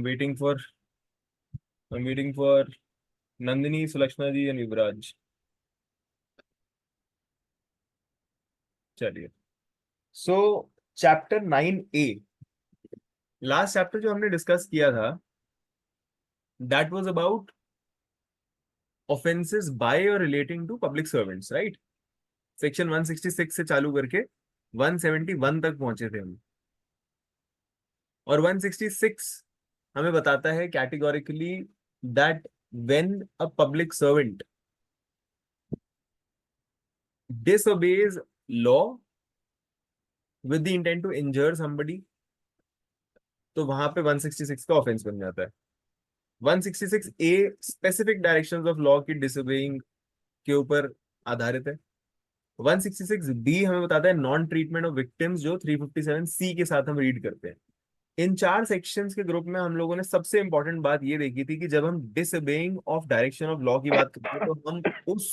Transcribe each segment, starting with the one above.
Waiting for waiting for Nandini, Sulakshana ji and Yuvraj. चलिए. So chapter 9A, last chapter जो हमने discuss किया था, that was about offences by और relating to public servants, right. Section 166 से चालू करके 171 तक पहुंचे थे हम. और 166 हमें बताता है categorically that when a public servant disobeys law with the intent to injure somebody, तो वहां पे 166 का ऑफेंस बन जाता है. 166A specific directions of law की डिसोबेइंग के ऊपर आधारित है. 166B हमें बताता है नॉन ट्रीटमेंट ऑफ विक्टिम्स, जो 357C के साथ हम रीड करते हैं. इन चार सेक्शंस के ग्रुप में हम लोगों ने सबसे इंपॉर्टेंट बात ये देखी थी कि जब हम disobeying of direction of law की बात करते हैं तो हम उस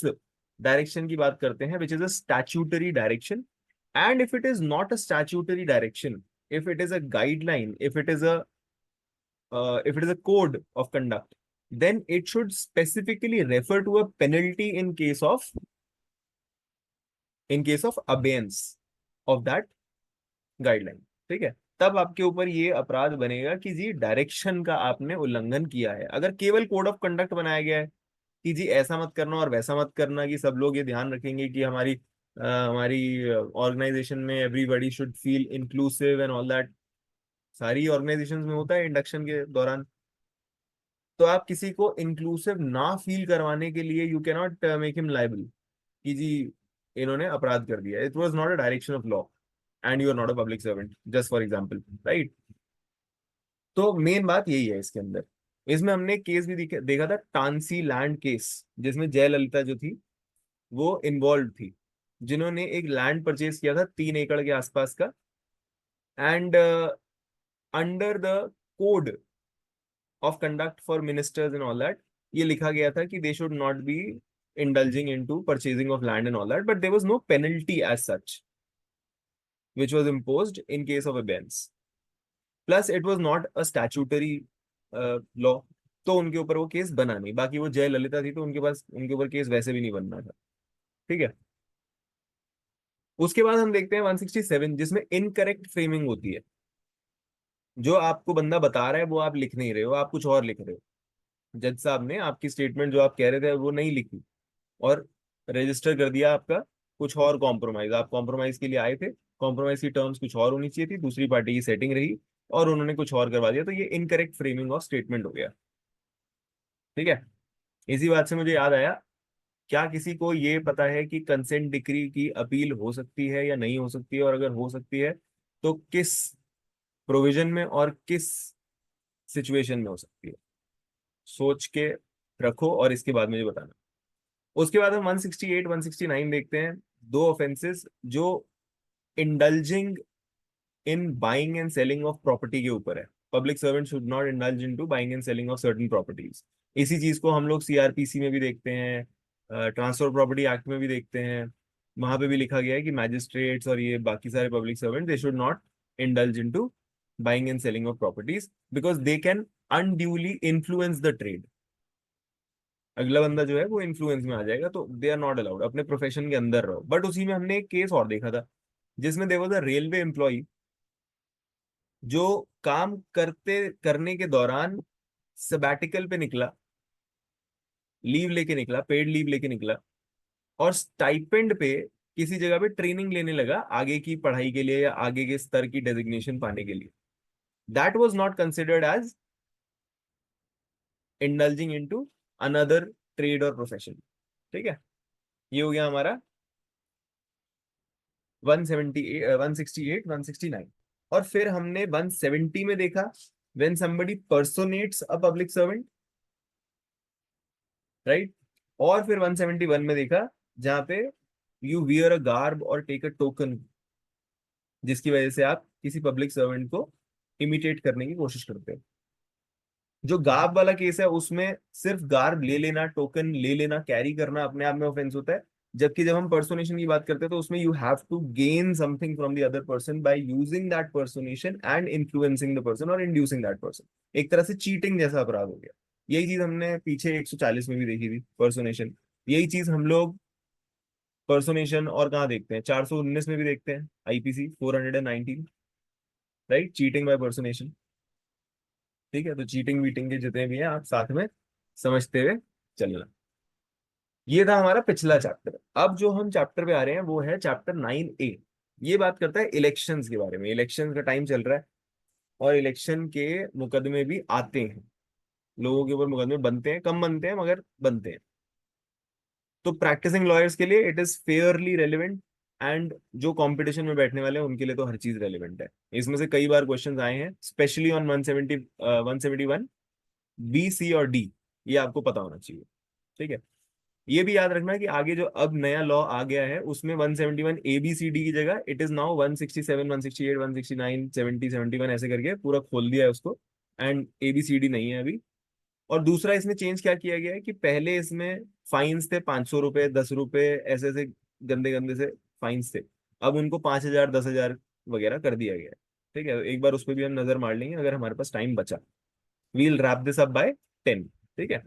डायरेक्शन की बात करते हैं which is a statutory direction. And if it is not a statutory direction, if it is a guideline, if it is a code of conduct, then it should specifically refer to a penalty in case of abeyance of that guideline. ठीक है. तब आपके ऊपर ये अपराध बनेगा कि जी direction का आपने उल्लंघन किया है. अगर केवल कोड ऑफ कंडक्ट बनाया गया है कि जी ऐसा मत करना और वैसा मत करना, कि सब लोग ये ध्यान रखेंगे कि हमारी ऑर्गेनाइजेशन में everybody should feel inclusive and all that, सारी ऑर्गेनाइजेशंस में होता है इंडक्शन के दौरान. तो आप किसी को इंक्लूसिव ना फील करवाने के लिए you can not make him liable कि जी इन्होंने अपराध कर दिया. It was not a direction of law and you are not a public servant, just for example, right. तो मेन बात यही है इसके अंदर. इसमें हमने केस भी देखा था, टांसी लैंड केस, जिसमें जयललिता जो थी वो इन्वॉल्व थी, जिन्होंने एक लैंड परचेज किया था 3 एकड़ के आसपास का. And under the code of conduct for ministers and all that ये लिखा गया था कि दे should not B indulging into purchasing of land and all that, but there was no penalty as such which was imposed in case of abeyance. Plus it was not a statutory law, तो उनके ऊपर वो case बना नहीं. बाकी वो जय ललिता थी तो उनके ऊपर केस वैसे भी नहीं बनना था. ठीक है. उसके बाद हम देखते हैं 167, जिसमें इनकरेक्ट फ्रेमिंग होती है. जो आपको बंदा बता रहा है वो आप लिख नहीं रहे हो, आप कुछ और लिख रहे हो. जज साहब ने आपकी स्टेटमेंट जो आप कह रहे थे वो नहीं लिखी और रजिस्टर कर दिया आपका कुछ और कॉम्प्रोमाइज. आप कॉम्प्रोमाइज के लिए आए थे, कॉम्प्रोमाइज की टर्म्स कुछ और होनी चाहिए थी, दूसरी पार्टी की सेटिंग रही और उन्होंने कुछ और करवा दिया, तो ये इनकरेक्ट फ्रेमिंग ऑफ स्टेटमेंट हो गया. ठीक है. इसी बात से मुझे याद आया, क्या किसी को ये पता है कि कंसेंट डिक्री की अपील हो सकती है या नहीं हो सकती है, और अगर हो सकती है तो किस प्रोविजन में और किस सिचुएशन में हो सकती है? सोच के रखो और इसके बाद मुझे बताना. उसके बाद हम 168 169 देखते हैं. दो ऑफेंसेस जो indulging in buying and selling of property के ऊपर है. Public servant should not indulge in to buying and selling of certain properties. इसी चीज को हम लोग सीआरपीसी में भी देखते हैं, ट्रांसफर प्रॉपर्टी एक्ट में भी देखते हैं. वहां पे भी लिखा गया है कि मैजिस्ट्रेट्स और ये बाकी सारे public servant they should not indulge in to buying and selling of properties because they can unduly influence the trade. अगला बंदा जो है वो इन्फ्लुएंस में आ जाएगा, तो दे आर नॉट अलाउड. अपने प्रोफेशन के अंदर रहो. बट उसी में हमने एक केस और देखा था जिसमें there was a railway employee जो काम करने के दौरान सबैटिकल पे निकला, लीव लेके निकला, पेड लीव लेके निकला, और स्टाइपेंड पे किसी जगह पे ट्रेनिंग लेने लगा आगे की पढ़ाई के लिए या आगे के स्तर की डेजिग्नेशन पाने के लिए. That was not considered as indulging into another trade और प्रोफेशन. ठीक है. ये हो गया हमारा 178 168 169. और फिर हमने 170 में देखा when somebody personates a public servant, right. और फिर 171 में देखा जहां पे यू वियर अ गार्ब और टेक अ टोकन, जिसकी वजह से आप किसी पब्लिक सर्वेंट को इमिटेट करने की कोशिश करते हो. जो गार्ब वाला केस है उसमें सिर्फ गार्ब ले लेना, टोकन ले लेना, कैरी करना अपने आप में ऑफेंस होता है. जबकि जब हम पर्सोनेशन की बात करते हैं तो उसमें you have to gain something from the other person by using that personation and influencing the person और इंड्यूसिंग दैट पर्सन। एक तरह से चीटिंग जैसा अपराध हो गया। यही चीज हमने पीछे 140 में भी देखी थी, पर्सोनेशन। यही चीज हम लोग पर्सोनेशन और कहाँ देखते हैं, 419 में भी देखते हैं, आईपीसी 419, राइट, चीटिंग बाय पर्सोनेशन। ठीक है, तो चीटिंग वीटिंग के जितने भी हैं आप साथ में समझते हुए चलना। ये था हमारा पिछला चैप्टर। अब जो हम चैप्टर पे आ रहे हैं वो है चैप्टर 9A। ये बात करता है इलेक्शंस के बारे में। इलेक्शन का टाइम चल रहा है और इलेक्शन के मुकदमे भी आते हैं, लोगों के ऊपर मुकदमे बनते हैं, कम बनते हैं मगर बनते हैं। तो प्रैक्टिसिंग लॉयर्स के लिए it is fairly relevant, and जो कंपटीशन में बैठने वाले हैं उनके लिए तो हर चीज रेलिवेंट है। इसमें से कई बार क्वेश्चंस आए हैं, स्पेशली ऑन 171, बी, सी और डी। ये आपको पता होना चाहिए। ठीक है, ये भी याद रखना कि आगे जो अब नया लॉ आ गया है उसमें 171 ए बी सी डी की जगह इट इज नाउ 167, 168, 169, 70, 71 ऐसे करके पूरा खोल दिया है उसको। And A B C D नहीं है अभी। और दूसरा इसमें चेंज क्या किया गया है कि पहले इसमें फाइन्स थे 500 रुपए, 10 रुपए, ऐसे ऐसे गंदे गंदे से फाइन्स थे। अब उनको 5,000, 10,000 वगैरह कर दिया गया है। ठीक है, तो एक बार उस पर भी हम नजर मार लेंगे अगर हमारे पास टाइम बचा। We'll wrap this up by 10। ठीक है,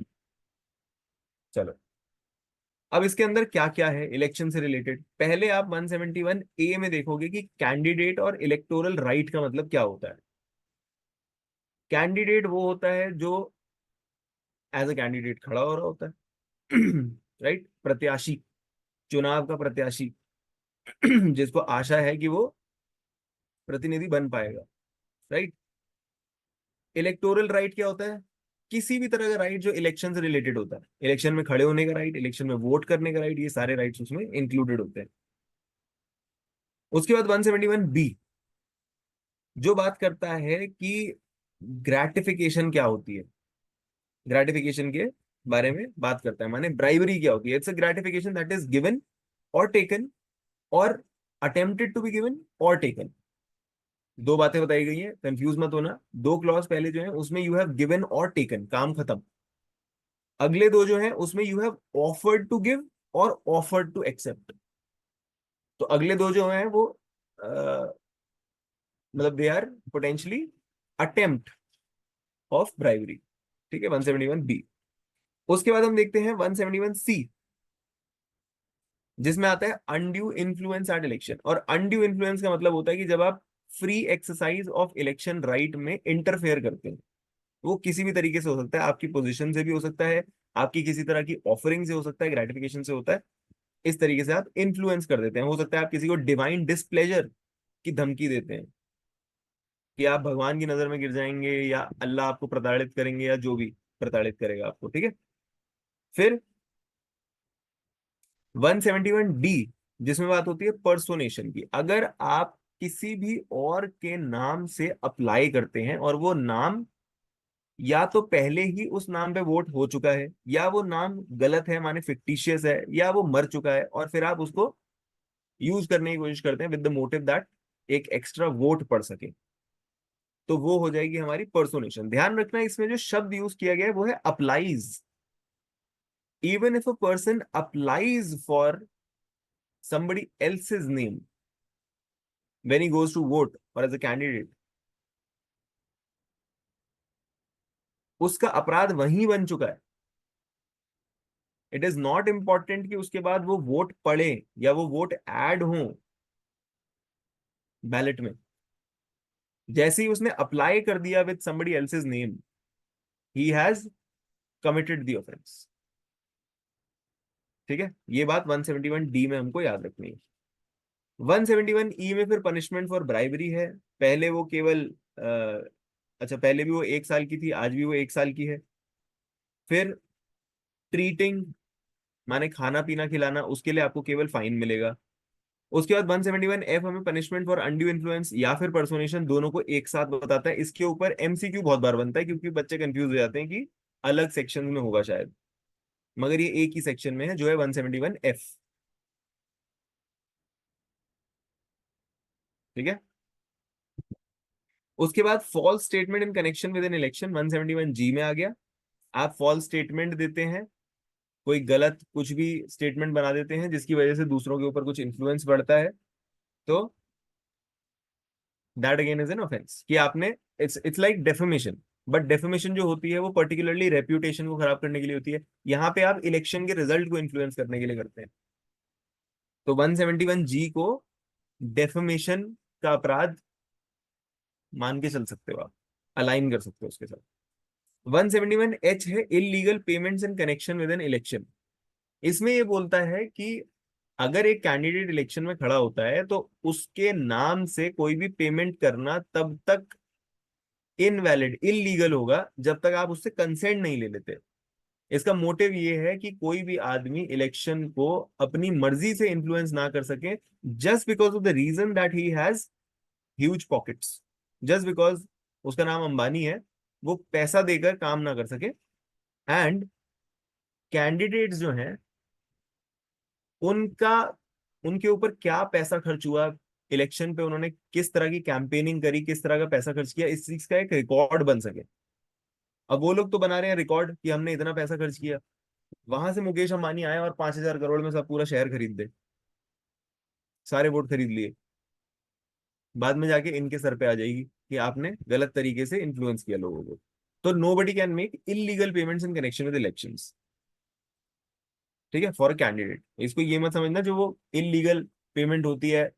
चलो। अब इसके अंदर क्या क्या है इलेक्शन से रिलेटेड, पहले आप 171 ए में देखोगे कि कैंडिडेट और इलेक्टोरल राइट का मतलब क्या होता है। कैंडिडेट वो होता है जो एज अ कैंडिडेट खड़ा हो रहा होता है राइट, प्रत्याशी, चुनाव का प्रत्याशी जिसको आशा है कि वो प्रतिनिधि बन पाएगा, राइट। इलेक्टोरल राइट क्या होता है, किसी भी तरह का राइट जो इलेक्शन से रिलेटेड होता है। इलेक्शन में खड़े होने का राइट, इलेक्शन में वोट करने का राइट, ये सारे राइट्स उसमें इंक्लूडेड होते हैं। उसके बाद 171 बी जो बात करता है कि ग्रेटिफिकेशन क्या होती है, ग्रेटिफिकेशन के बारे में बात करता है। माने ब्राइबरी क्या होती है, it's a gratification that is given और टेकन और अटेम्प्टेड टू बी गिवन और टेकन। दो बातें बताई गई हैं, कंफ्यूज मत होना। दो क्लॉज पहले जो है उसमें यू हैव गिवन और टेकन, काम खत्म। अगले दो जो है उसमें you have offered to give और ऑफर्ड टू एक्सेप्ट। तो अगले दो जो है वो मतलब they are potentially attempt of bribery. ठीक है, 171 बी। उसके बाद हम देखते हैं 171 सी जिसमें आता है अनड्यू इन्फ्लुएंस एट इलेक्शन। और अनड्यू इन्फ्लुएंस का मतलब होता है कि जब आप free exercise of election right में इंटरफेयर करते हैं। वो किसी भी तरीके से हो सकता है, आपकी पोजीशन से भी हो सकता है, आपकी किसी तरह की ऑफरिंग से हो सकता है, ग्रेटिफिकेशन से होता है। इस तरीके से आप इन्फ्लुएंस कर देते हैं। हो सकता है आप किसी को डिवाइन डिसप्लेजर की धमकी देते हैं कि आप भगवान की नजर में गिर जाएंगे या अल्लाह आपको प्रताड़ित करेंगे या जो भी प्रताड़ित करेगा आपको। ठीक है, फिर 171 डी जिसमें बात होती है पर्सोनेशन की। अगर आप किसी भी और के नाम से अप्लाई करते हैं और वो नाम या तो पहले ही उस नाम पे वोट हो चुका है या वो नाम गलत है, माने फिक्टिशियस है, या वो मर चुका है, और फिर आप उसको यूज करने की कोशिश करते हैं विद द मोटिव दैट एक एक्स्ट्रा वोट पड़ सके, तो वो हो जाएगी हमारी पर्सोनेशन। ध्यान रखना इसमें जो शब्द यूज किया गया है वो है applies. Even if a person applies for somebody else's name when he goes to vote or as a candidate, उसका अपराध वहीं बन चुका है। इट इज नॉट इंपॉर्टेंट कि उसके बाद वो वोट पड़े या वो वोट ऐड हो बैलेट में। जैसे ही उसने अप्लाई कर दिया with somebody else's name, he has committed the offense। ठीक है, ये बात 171 डी में हमको याद रखनी है। 171 ई में फिर पनिशमेंट फॉर ब्राइबरी है। पहले वो केवल अच्छा, पहले भी वो 1 साल की थी, आज भी वो 1 साल की है। फिर ट्रीटिंग माने खाना पीना खिलाना, उसके लिए आपको केवल फाइन मिलेगा। उसके बाद 171 एफ हमें पनिशमेंट फॉर अनड्यू इन्फ्लुएंस या फिर पर्सोनेशन दोनों को एक साथ बताता है। इसके ऊपर एमसीक्यू बहुत बार बनता है क्योंकि बच्चे कंफ्यूज हो जाते हैं कि अलग सेक्शन में होगा शायद, मगर ये एक ही सेक्शन में है जो है 171 एफ। ठीक है, उसके बाद false statement in connection with an election 171 G में आ गया। आप फॉल्स स्टेटमेंट देते हैं कोई गलत कुछ भी स्टेटमेंट बना देते हैं जिसकी वजह से दूसरों के ऊपर कुछ इन्फ्लुएंस बढ़ता है, तो that again is an offence कि आपने, it's like defamation. But defamation जो होती है वो पर्टिकुलरली रेप्यूटेशन को खराब करने के लिए होती है, यहाँ पे आप इलेक्शन के रिजल्ट को इन्फ्लुएंस करने के लिए करते हैं। तो 171 जी को डेफेमेशन का अपराध मान के चल सकते हो आप, अलाइन कर सकते हो उसके साथ। 171 H है illegal payments in connection with an election. इसमें ये बोलता है कि अगर एक कैंडिडेट इलेक्शन में खड़ा होता है तो उसके नाम से कोई भी पेमेंट करना तब तक इनवैलिड, इलीगल होगा जब तक आप उससे कंसेंट नहीं ले लेते। इसका मोटिव ये है कि कोई भी आदमी इलेक्शन को अपनी मर्जी से इन्फ्लुएंस ना कर सके, just because of the reason that he has huge pockets, just because उसका नाम अंबानी है, वो पैसा देकर काम ना कर सके। एंड कैंडिडेट्स जो हैं उनका, उनके ऊपर क्या पैसा खर्च हुआ इलेक्शन पे, उन्होंने किस तरह की कैंपेनिंग करी, किस तरह का पैसा खर्च किया, इस चीज का एक रिकॉर्ड बन सके। अब वो लोग तो बना रहे हैं रिकॉर्ड कि हमने इतना पैसा खर्च किया, वहां से मुकेश अंबानी आए और 5,000 करोड़ में सब पूरा शहर खरीद दे, सारे वोट खरीद लिए, बाद में जाके इनके सर पे आ जाएगी कि आपने गलत तरीके से इन्फ्लुएंस किया लोगों को। तो nobody can make illegal payments in connection with elections, ठीक है, फॉर कैंडिडेट। इसको ये मत समझना जो वो इलीगल पेमेंट होती है,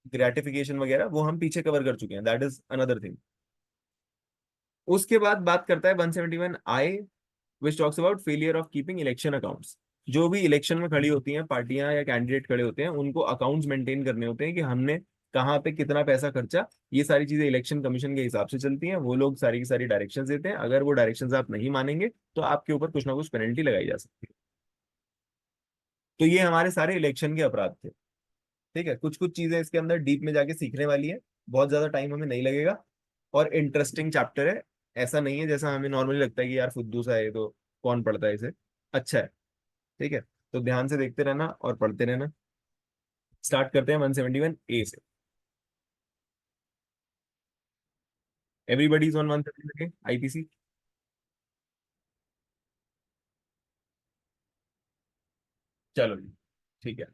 ग्रेटिफिकेशन वगैरह, वो हम पीछे कवर कर चुके हैं, दैट इज अनदर थिंग। उसके बाद बात करता है 171I, which talks about failure of keeping election accounts. जो भी इलेक्शन में खड़ी होती हैं पार्टियां या कैंडिडेट खड़े होते हैं, उनको अकाउंट्स मेंटेन करने होते हैं कि हमने कहाँ पे कितना पैसा खर्चा। ये सारी चीजें इलेक्शन कमीशन के हिसाब से चलती हैं, वो लोग सारी की सारी डायरेक्शंस देते हैं, अगर वो डायरेक्शंस आप नहीं मानेंगे तो आपके ऊपर कुछ ना कुछ पेनल्टी लगाई जा सकती है। तो ये हमारे सारे इलेक्शन के अपराध थे, ठीक है। कुछ कुछ चीजें इसके अंदर डीप में जाके सीखने वाली है, बहुत ज्यादा टाइम हमें नहीं लगेगा, और इंटरेस्टिंग चैप्टर है। ऐसा नहीं है जैसा हमें नॉर्मली लगता है कि यार फुद्दू सा है तो कौन पढ़ता है इसे, अच्छा है, ठीक है। तो ध्यान से देखते रहना और पढ़ते रहना। स्टार्ट करते हैं 171A से। Everybody is on 171A IPC. चलो जी, ठीक है।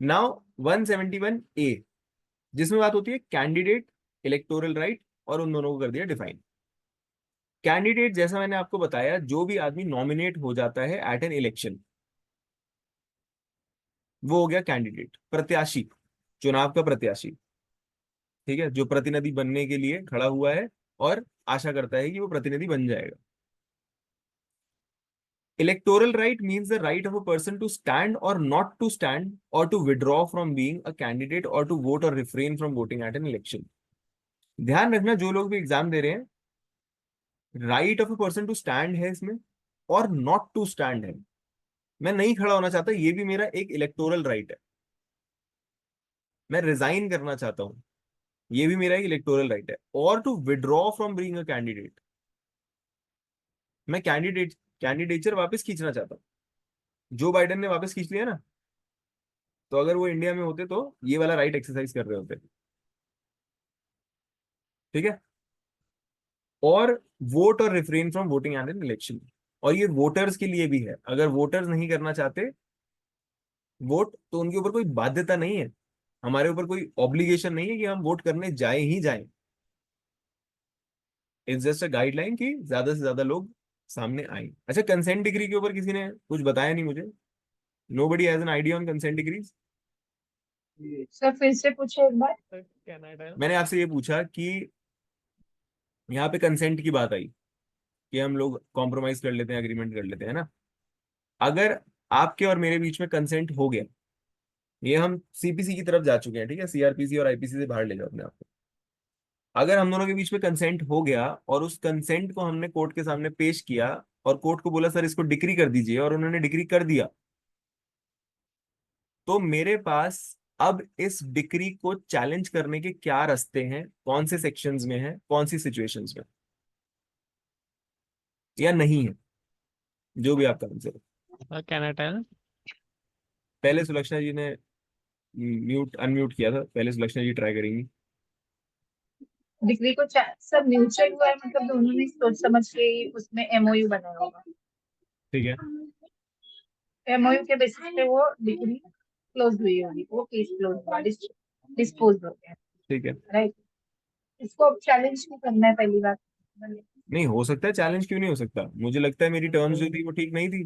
नाउ 171A, जिसमें बात होती है कैंडिडेट, इलेक्टोरल राइट, और उन दोनों को कर दिया डिफाइन। कैंडिडेट, जैसा मैंने आपको बताया, जो भी आदमी नॉमिनेट हो जाता है एट एन इलेक्शन, वो हो गया कैंडिडेट, प्रत्याशी, चुनाव का प्रत्याशी, ठीक है, जो प्रतिनिधि बनने के लिए खड़ा हुआ है और आशा करता है कि वो प्रतिनिधि बन जाएगा। Electoral right means the right of a person to stand और नॉट टू स्टैंड, और to withdraw from being a candidate, और टू वोट और refrain from voting at an election. ध्यान रखना जो लोग भी एग्जाम दे रहे हैं, right of a person to stand है इसमें, और नॉट टू स्टैंड है। मैं नहीं खड़ा होना चाहता, ये भी मेरा एक इलेक्टोरल राइट है। मैं रिजाइन करना चाहता हूं, ये भी मेरा एक इलेक्टोरल राइट है। और to withdraw from being a candidate, मैं कैंडिडेचर वापस खींचना चाहता हूँ। जो बाइडेन ने वापस खींच लिया ना, तो अगर वो इंडिया में होते तो ये वाला राइट एक्सरसाइज कर रहे होते, ठीक है। और वोट और refrain from voting at an election, और ये वोटर्स के लिए भी है। अगर वोटर्स नहीं करना चाहते वोट, तो उनके ऊपर कोई बाध्यता नहीं है, हमारे ऊपर कोई ऑब्लिगेशन नहीं है कि हम वोट करने जाए ही जाएं। इट्स जस्ट अ गाइडलाइन कि ज्यादा से ज्यादा लोग सामने आए। अच्छा, कंसेंट डिग्री के ऊपर किसी ने कुछ बताया नहीं मुझे। Nobody has an idea on consent decrees. Sir फिर से पूछे एक बार। मैंने आपसे ये पूछा कि यहाँ पे कंसेंट की बात आई कि हम लोग कॉम्प्रोमाइज कर लेते हैं, अग्रीमेंट कर लेते हैं ना। अगर आपके और मेरे बीच में कंसेंट हो गया, ये हम सीपीसी की तरफ जा चुके हैं, ठीक है, सीआरपीसी और आईपीसी से बाहर ले जाओ अपने आप को। अगर हम दोनों के बीच में कंसेंट हो गया और उस कंसेंट को हमने कोर्ट के सामने पेश किया, और कोर्ट को बोला सर इसको डिक्री कर दीजिए, और उन्होंने डिक्री कर दिया, तो मेरे पास अब इस डिक्री को चैलेंज करने के क्या रास्ते हैं, कौन से सेक्शंस में है, कौन सी सिचुएशंस में, या नहीं है, जो भी आपका आंसर है। Can I tell? पहले सुलक्षणा जी ने म्यूट अनम्यूट किया था, पहले सुलक्षणा जी ट्राई करेंगी। डिग्री को सब म्यूचुअल हुआ है, मतलब दोनों ने सोच समझ के ही उसमें एमओयू बनाया होगा। ठीक है। एमओयू के बेसिस पे वो डिग्री क्लोज हुई होगी, वो केस क्लोज हुआ, डिस्पोज हो गया, ठीक है। राइट। इसको अब चैलेंज नहीं करना है, पहली बात। नहीं हो सकता है, चैलेंज क्यों नहीं हो सकता? मुझे लगता है मेरी टर्म्स जो थी वो ठीक नहीं थी,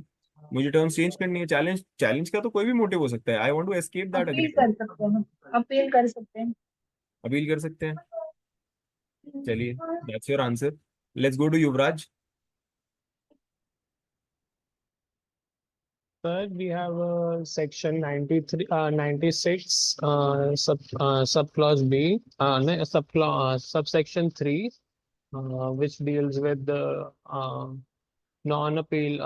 मुझे टर्म्स चेंज करनी है। चैलेंज चैलेंज का तो कोई भी मोटिव हो सकता है। I want to escape that appeal agreement. कर सकते हैं, अपील कर सकते हैं। अपील कर सकते हैं। चलिए, that's your answer. Let's go to Yuvraj. Sir, we have section 93, 96, sub clause B, no, subsection 3, which deals with the non-appeal,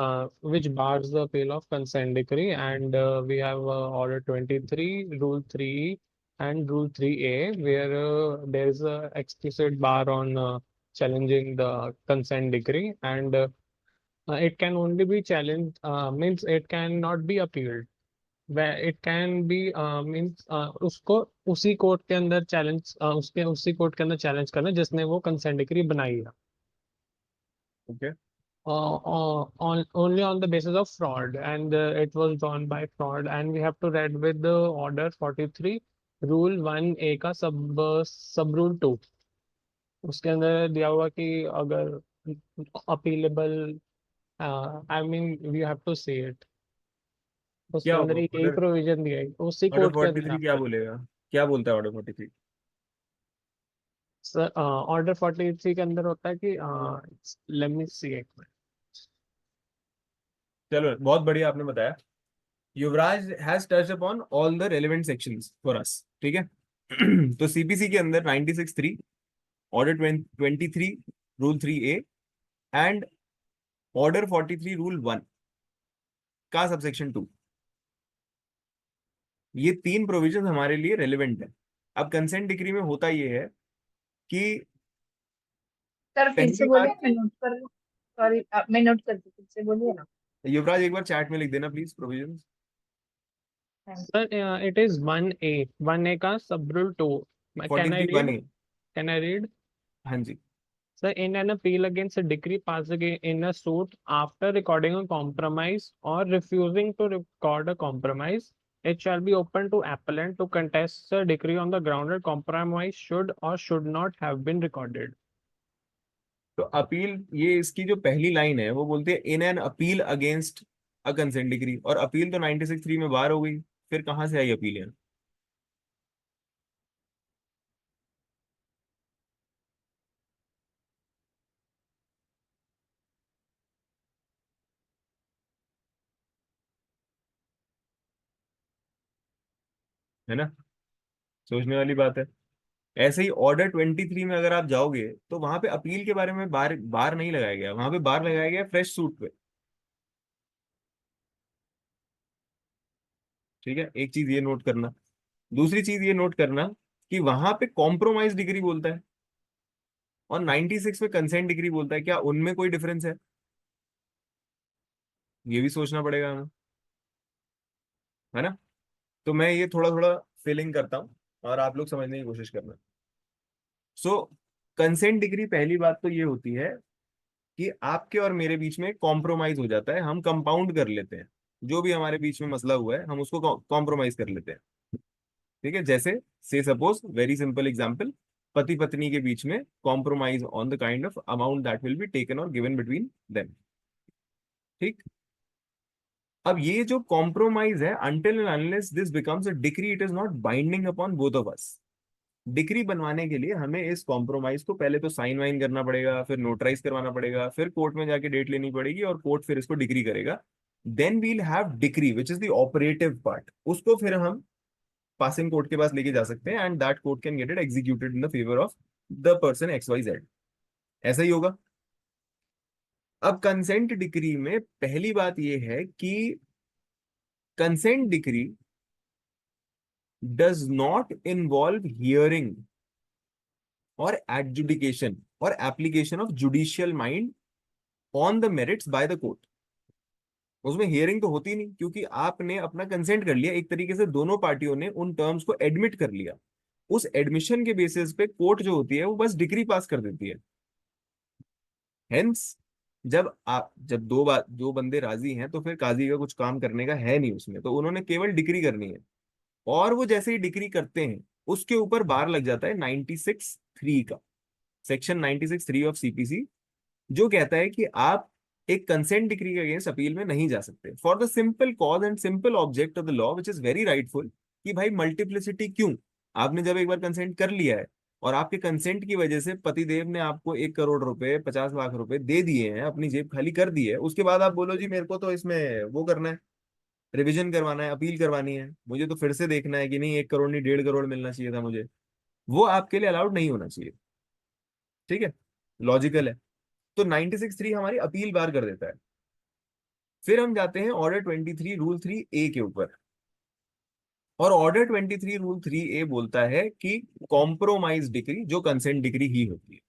which bars the appeal of consent decree, and we have Order 23, Rule 3, and Rule 3A, where there is a explicit bar on challenging the consent decree, and it can only be challenged, means it cannot be appealed. Where it can be means उसको उसी court के अंदर challenge, उसके उसी court के अंदर challenge करना जिसने वो कंसेंट डिक्री बनाई है, okay. on only on the basis of fraud, and it was drawn by fraud, and we have to read with the order 43 rule 1A का सब रूल 2, उसके अंदर दिया हुआ कि अगर appealable, I mean we have to say it, क्या उसके अंदर होगा यही ऑर्डर? प्रोविजन दिया है उसी ऑर्डर कोर्ट के फोर्टी अंदर थ्री क्या आता है। बोलेगा? क्या बोलता है ऑर्डर 43? सर ऑर्डर 43 के अंदर होता है कि लेट मी सी एक मिनट। चलो, बहुत बढ़िया आपने बताया। Yuvraj has touch upon all the relevant sections for us, ठीक है। तो सीपीसी के अंदर 96(3), order 23 rule 3A, and order 43 rule 1 का सबसेक्शन 2, ये तीन प्रोविजन हमारे लिए रेलेवेंट है। अब कंसेंट डिक्री में होता ये है कि सर फिर से पहली बोलिए, बात, मैं नोट कर लूँ। सॉरी, मैं नोट करती हूँ, फिर से बोलिए ना। युवराज एक बार चैट में लिख देना please provision. Thank you. Sir it is 1A का सब rule 2, can I 43 read, 1A। Can I read? हाँ जी। Sir, in an appeal against a decree passed in a suit after recording a compromise or refusing to record a compromise, it shall be open to appellant to contest the decree on the ground that compromise should or should not have been recorded. तो appeal, ये इसकी जो पहली line है वो बोलती है in an appeal against a consent degree, और अपील तो 96(3) में बार हो गई, फिर कहाँ से आई अपील यहाँ? है ना? सोचने वाली बात है। ऐसे ही ऑर्डर 23 में अगर आप जाओगे तो वहां पे अपील के बारे में बार बार नहीं लगाया गया, वहां पे बार लगाया गया फ्रेश सूट पे। ठीक है, एक चीज ये नोट करना। दूसरी चीज ये नोट करना कि वहां पे कॉम्प्रोमाइज डिग्री बोलता है और 96 में कंसेंट डिग्री बोलता है, क्या उनमें कोई डिफरेंस है? ये भी सोचना पड़ेगा हमें, है ना? तो मैं ये थोड़ा थोड़ा फिलिंग करता हूँ और आप लोग समझने की कोशिश करना। सो कंसेंट डिग्री, पहली बात तो ये होती है कि आपके और मेरे बीच में कॉम्प्रोमाइज हो जाता है, हम कंपाउंड कर लेते हैं। जो भी हमारे बीच में मसला हुआ है हम उसको कॉम्प्रोमाइज कर लेते हैं। ठीक है, जैसे से सपोज वेरी सिंपल एग्जांपल, पति पत्नी के बीच में compromise on the kind of amount that will be taken और गिवन बिटवीन देम। ठीक। अब ये जो कॉम्प्रोमाइज है, until and unless this becomes a decree, it is not binding upon both of us. Decree बनवाने के लिए हमें इस कॉम्प्रोमाइज को पहले तो साइन वाइन करना पड़ेगा, फिर नोटराइज करवाना पड़ेगा, फिर कोर्ट में जाके डेट लेनी पड़ेगी और कोर्ट फिर इसको डिग्री करेगा। Then we'll have decree which is the operative part, उसको फिर हम पासिंग कोर्ट के पास लेके जा सकते हैं and that court can get it executed in the favour of the person XYZ। ऐसा ही होगा। अब कंसेंट डिक्री में पहली बात यह है कि consent decree does not involve hearing और एडजुडिकेशन और application of judicial mind on the merits by the court. उसमें हियरिंग तो होती नहीं, क्योंकि आपने अपना कंसेंट कर लिया, एक तरीके से दोनों पार्टियों ने उन टर्म्स को एडमिट कर लिया। उस एडमिशन के बेसिस पे कोर्ट जो होती है वो बस डिग्री पास कर देती है। हेंस जब दो बंदे राजी हैं तो फिर काजी का कुछ काम करने का है नहीं उसमें, तो उन्होंने केवल डिक्री करनी है। और वो जैसे ही डिक्री करते हैं उसके ऊपर बार लग जाता है 96(3) का, सेक्शन 96(3) ऑफ सीपीसी, जो कहता है कि आप एक कंसेंट डिक्री के अगेंस्ट अपील में नहीं जा सकते for the simple cause and simple object of the law which is very rightful, कि भाई मल्टीप्लिसिटी क्यों। आपने जब एक बार कंसेंट कर लिया है और आपके कंसेंट की वजह से पतिदेव ने आपको 1 करोड़ रुपए 50 लाख रुपए दे दिए हैं, अपनी जेब खाली कर दी है, उसके बाद आप बोलो जी मेरे को तो इसमें वो करना है, रिवीजन करवाना है, अपील करवानी है, मुझे तो फिर से देखना है कि नहीं 1 करोड़ नहीं 1.5 करोड़ मिलना चाहिए था मुझे, वो आपके लिए अलाउड नहीं होना चाहिए। ठीक है, लॉजिकल है। तो 96(3) हमारी अपील बार कर देता है। फिर हम जाते हैं ऑर्डर 23 रूल 3A के ऊपर, और ऑर्डर 23 रूल 3A बोलता है कि कॉम्प्रोमाइज डिग्री जो कंसेंट डिग्री ही होती है।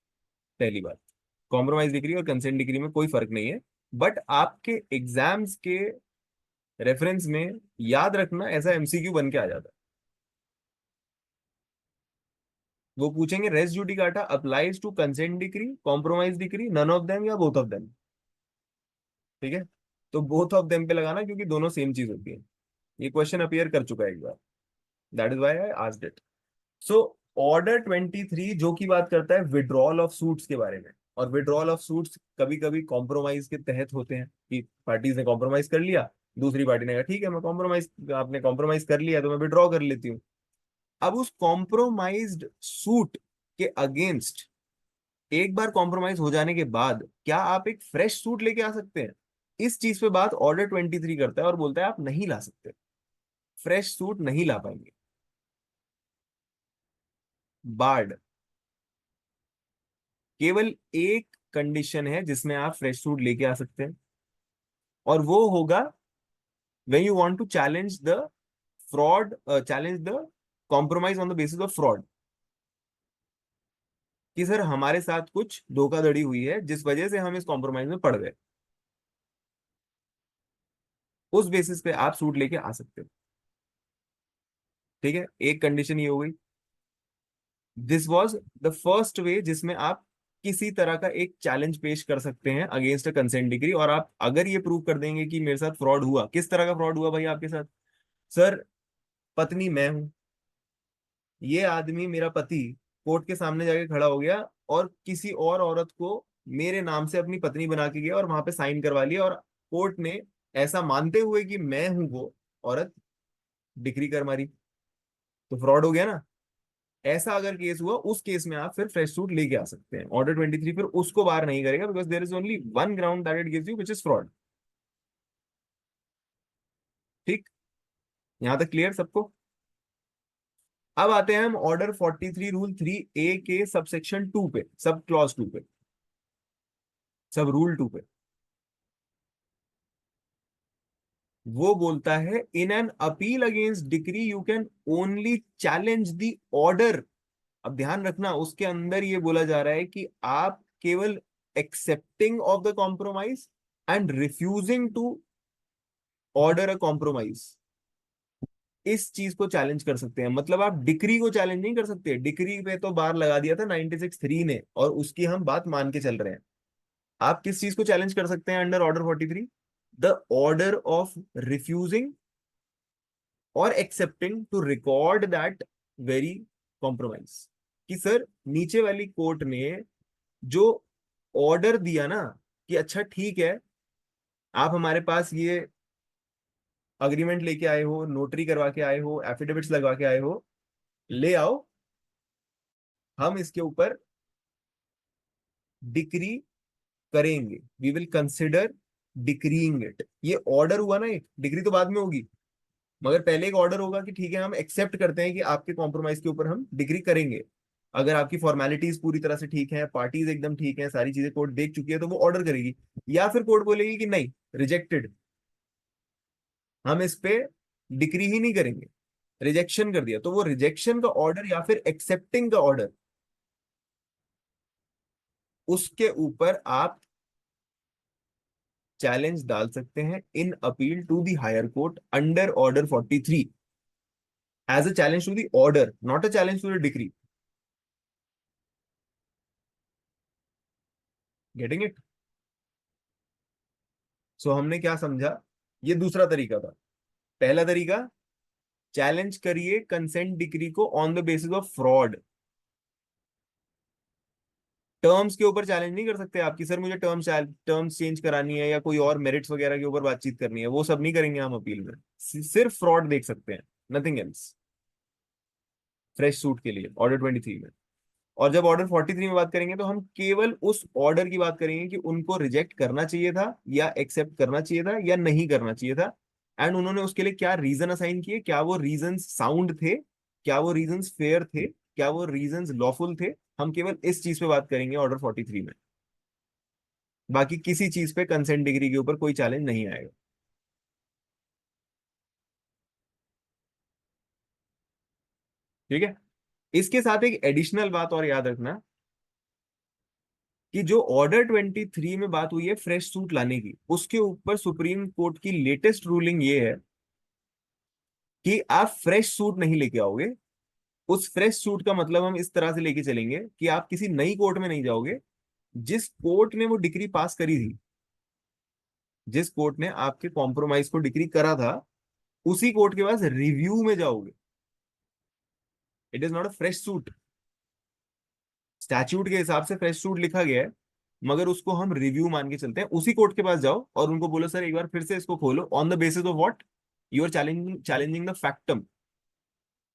पहली बात, कॉम्प्रोमाइज डिग्री और कंसेंट डिग्री में कोई फर्क नहीं है, बट आपके एग्जाम्स के रेफरेंस में याद रखना ऐसा एमसीक्यू बन के आ जाता है। वो पूछेंगे res judicata applies to consent decree, compromise decree, none of them या बोथ ऑफ देम। ठीक है, तो बोथ ऑफ देम पे लगाना क्योंकि दोनों सेम चीज होती है। ये क्वेश्चन अपीयर कर चुका है एक बार, that is why I asked it. So order 23 जो की बात करता है विड्रॉल ऑफ सूट्स के बारे में, और विड्रॉल ऑफ सूट्स कभी कभी कॉम्प्रोमाइज के तहत होते हैं कि पार्टीज ने कॉम्प्रोमाइज कर लिया, दूसरी पार्टी ने कहा ठीक है मैं कॉम्प्रोमाइज, आपने कॉम्प्रोमाइज कर लिया तो मैं विड्रॉ कर लेती हूँ। अब उस कॉम्प्रोमाइज्ड सूट के अगेंस्ट एक बार कॉम्प्रोमाइज हो जाने के बाद क्या आप एक फ्रेश सूट लेके आ सकते हैं? इस चीज पे बात ऑर्डर 23 करता है और बोलता है आप नहीं ला सकते, फ्रेश सूट नहीं ला पाएंगे। बार्ड, केवल एक कंडीशन है जिसमें आप फ्रेश सूट लेके आ सकते हैं, और वो होगा when you want to challenge the fraud, challenge the compromise on the basis of fraud, कि सर हमारे साथ कुछ धोखाधड़ी हुई है जिस वजह से हम इस कॉम्प्रोमाइज में पड़ गए, उस बेसिस पे आप सूट लेके आ सकते हो। ठीक है, एक कंडीशन ये हो गई। This was the first way जिसमें आप किसी तरह का एक चैलेंज पेश कर सकते हैं अगेंस्ट अ कंसेंट डिग्री, और आप अगर ये प्रूव कर देंगे कि मेरे साथ फ्रॉड हुआ, किस तरह का फ्रॉड हुआ भाई आपके साथ? सर पत्नी मैं हूं, ये आदमी मेरा पति कोर्ट के सामने जाके खड़ा हो गया और किसी और औरत को मेरे नाम से अपनी पत्नी बना के गया और वहां पे साइन करवा लिया, और कोर्ट ने ऐसा मानते हुए कि मैं हूं वो औरत डिक्री कर मारी, तो फ्रॉड हो गया ना। ऐसा अगर केस हुआ उस केस में आप फिर फ्रेश सूट लेके आ सकते हैं। ऑर्डर 23 फिर उसको बार नहीं करेगा because there is only one ground that it gives you which is fraud. ठीक, यहां तक क्लियर सबको? अब आते हैं हम ऑर्डर 43 रूल 3A के सबसेक्शन 2 पे, सब क्लॉज 2 पे, सब रूल 2 पे। वो बोलता है in an appeal against decree you can only challenge the order. अब ध्यान रखना उसके अंदर ये बोला जा रहा है कि आप केवल accepting of the compromise and refusing to order a compromise, इस चीज को चैलेंज कर सकते हैं। मतलब आप डिक्री को चैलेंज नहीं कर सकते, डिक्री पे तो बार लगा दिया था 96(3) ने और उसकी हम बात मान के चल रहे हैं। आप किस चीज को चैलेंज कर सकते हैं under order 43? The order of refusing और accepting to record that very compromise, कि सर नीचे वाली कोर्ट ने जो ऑर्डर दिया ना कि अच्छा ठीक है आप हमारे पास ये अग्रीमेंट लेके आए हो, नोटरी करवा के आए हो, एफिडेविट्स लगवा के आए हो, ले आओ, हम इसके ऊपर डिक्री करेंगे, वी विल कंसिडर डिक्रीइंग इट। ये ऑर्डर हुआ ना, एक डिग्री तो बाद में होगी, मगर पहले एक ऑर्डर होगा कि ठीक है हम एक्सेप्ट करते हैं कि आपके कॉम्प्रोमाइज के ऊपर हम डिग्री करेंगे। अगर आपकी फॉर्मेलिटीज पूरी तरह से ठीक है, पार्टीज एकदम ठीक है, सारी चीजें कोर्ट देख चुकी है, तो वो ऑर्डर करेगी। या फिर कोर्ट बोलेगी कि नहीं, रिजेक्टेड, हम इस पे डिक्री ही नहीं करेंगे, रिजेक्शन कर दिया, तो वो रिजेक्शन का ऑर्डर या फिर एक्सेप्टिंग का ऑर्डर, उसके ऊपर आप चैलेंज डाल सकते हैं in appeal to the higher court under order 43 as a challenge to the order, not a challenge to the decree. Getting it? So हमने क्या समझा, ये दूसरा तरीका था। पहला तरीका, चैलेंज करिए कंसेंट डिक्री को on the basis of fraud. Terms के ऊपर चैलेंज नहीं कर सकते आपकी, सर मुझे टर्म्स चेंज करानी है या कोई और मेरिट्स वगैरह के ऊपर बातचीत करनी है, वो सब नहीं करेंगे हम अपील में। सिर्फ फ्रॉड देख सकते हैं, नथिंग एल्स, फ्रेश सूट के लिए ऑर्डर 23 में। और जब ऑर्डर 43 में बात करेंगे तो हम केवल उस ऑर्डर की बात करेंगे कि उनको रिजेक्ट करना चाहिए था या एक्सेप्ट करना चाहिए था या नहीं करना चाहिए था, एंड उन्होंने उसके लिए क्या रीजन असाइन किए, क्या वो रीजन साउंड थे, क्या वो रीजन फेयर थे, क्या वो रीजन लॉफुल थे। हम केवल इस चीज पे बात करेंगे ऑर्डर 43 में। बाकी किसी चीज पे कंसेंट डिग्री के ऊपर कोई चैलेंज नहीं आएगा। ठीक है। इसके साथ एक एडिशनल बात और याद रखना कि जो ऑर्डर 23 में बात हुई है फ्रेश सूट लाने की, उसके ऊपर सुप्रीम कोर्ट की लेटेस्ट रूलिंग ये है कि आप फ्रेश सूट नहीं लेके आओगे। उस फ्रेश सूट का मतलब हम इस तरह से लेके चलेंगे कि आप किसी नई कोर्ट में नहीं जाओगे। जिस कोर्ट ने वो डिग्री पास करी थी, जिस कोर्ट ने आपके कॉम्प्रोमाइज को डिग्री करा था, उसी कोर्ट के पास रिव्यू में जाओगे। It is not a fresh suit. Statute के हिसाब से फ्रेश सूट लिखा गया है, मगर उसको हम रिव्यू मान के चलते हैं। उसी कोर्ट के पास जाओ और उनको बोलो सर एक बार फिर से इसको खोलो, on the basis of what, you are challenging the factum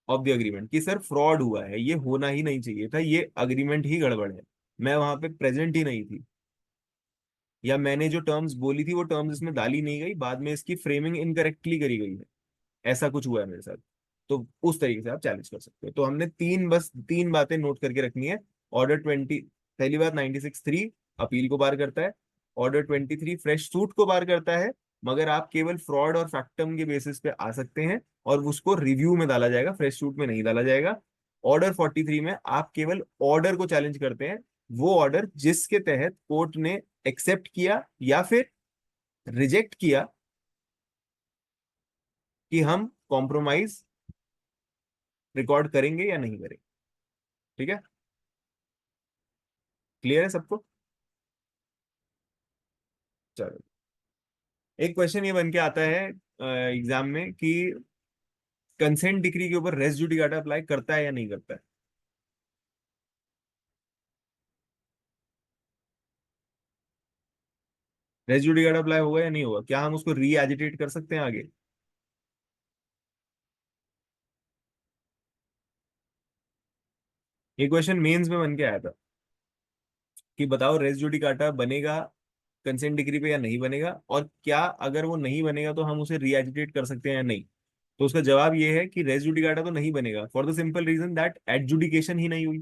of the agreement, कि सर फ्रॉड हुआ है, ये होना ही नहीं चाहिए था, ये अग्रीमेंट ही गड़बड़ है, मैं वहां पे प्रेजेंट ही नहीं थी, या मैंने जो टर्म्स बोली थी वो टर्म्स इसमें डाली नहीं गई, बाद में इसकी फ्रेमिंग इनकरेक्टली करी गई है, ऐसा कुछ हुआ है मेरे साथ। तो उस तरीके से आप चैलेंज कर सकते हो। तो हमने बस तीन बातें नोट करके रखनी है। ऑर्डर 20, पहली बात 96(3) अपील को बार करता है। ऑर्डर 23 फ्रेश सूट को बार करता है, मगर आप केवल फ्रॉड और फैक्टम के बेसिस पे आ सकते हैं और उसको रिव्यू में डाला जाएगा, फ्रेश सूट में नहीं डाला जाएगा। ऑर्डर 43 में आप केवल ऑर्डर को चैलेंज करते हैं, वो ऑर्डर जिसके तहत कोर्ट ने एक्सेप्ट किया या फिर रिजेक्ट किया कि हम कॉम्प्रोमाइज रिकॉर्ड करेंगे या नहीं करेंगे। ठीक है, क्लियर है सबको? चलो, एक क्वेश्चन ये बन के आता है एग्जाम में कि कंसेंट डिक्री के ऊपर रेस जुडिकाटा अप्लाई करता है या नहीं करता है। रेस जुडिकाटा अप्लाई होगा या नहीं होगा, क्या हम उसको री एजिटेट कर सकते हैं आगे? ये क्वेश्चन मेंस में बन के आया था कि बताओ रेस जुडिकाटा बनेगा कंसेंट डिग्री पे या नहीं बनेगा, और क्या अगर वो नहीं बनेगा तो हम उसे री एजिटेट कर सकते हैं या नहीं। तो उसका जवाब ये है कि रेस जुडिकाटा तो नहीं बनेगा, for the simple reason that adjudication ही नहीं हुई।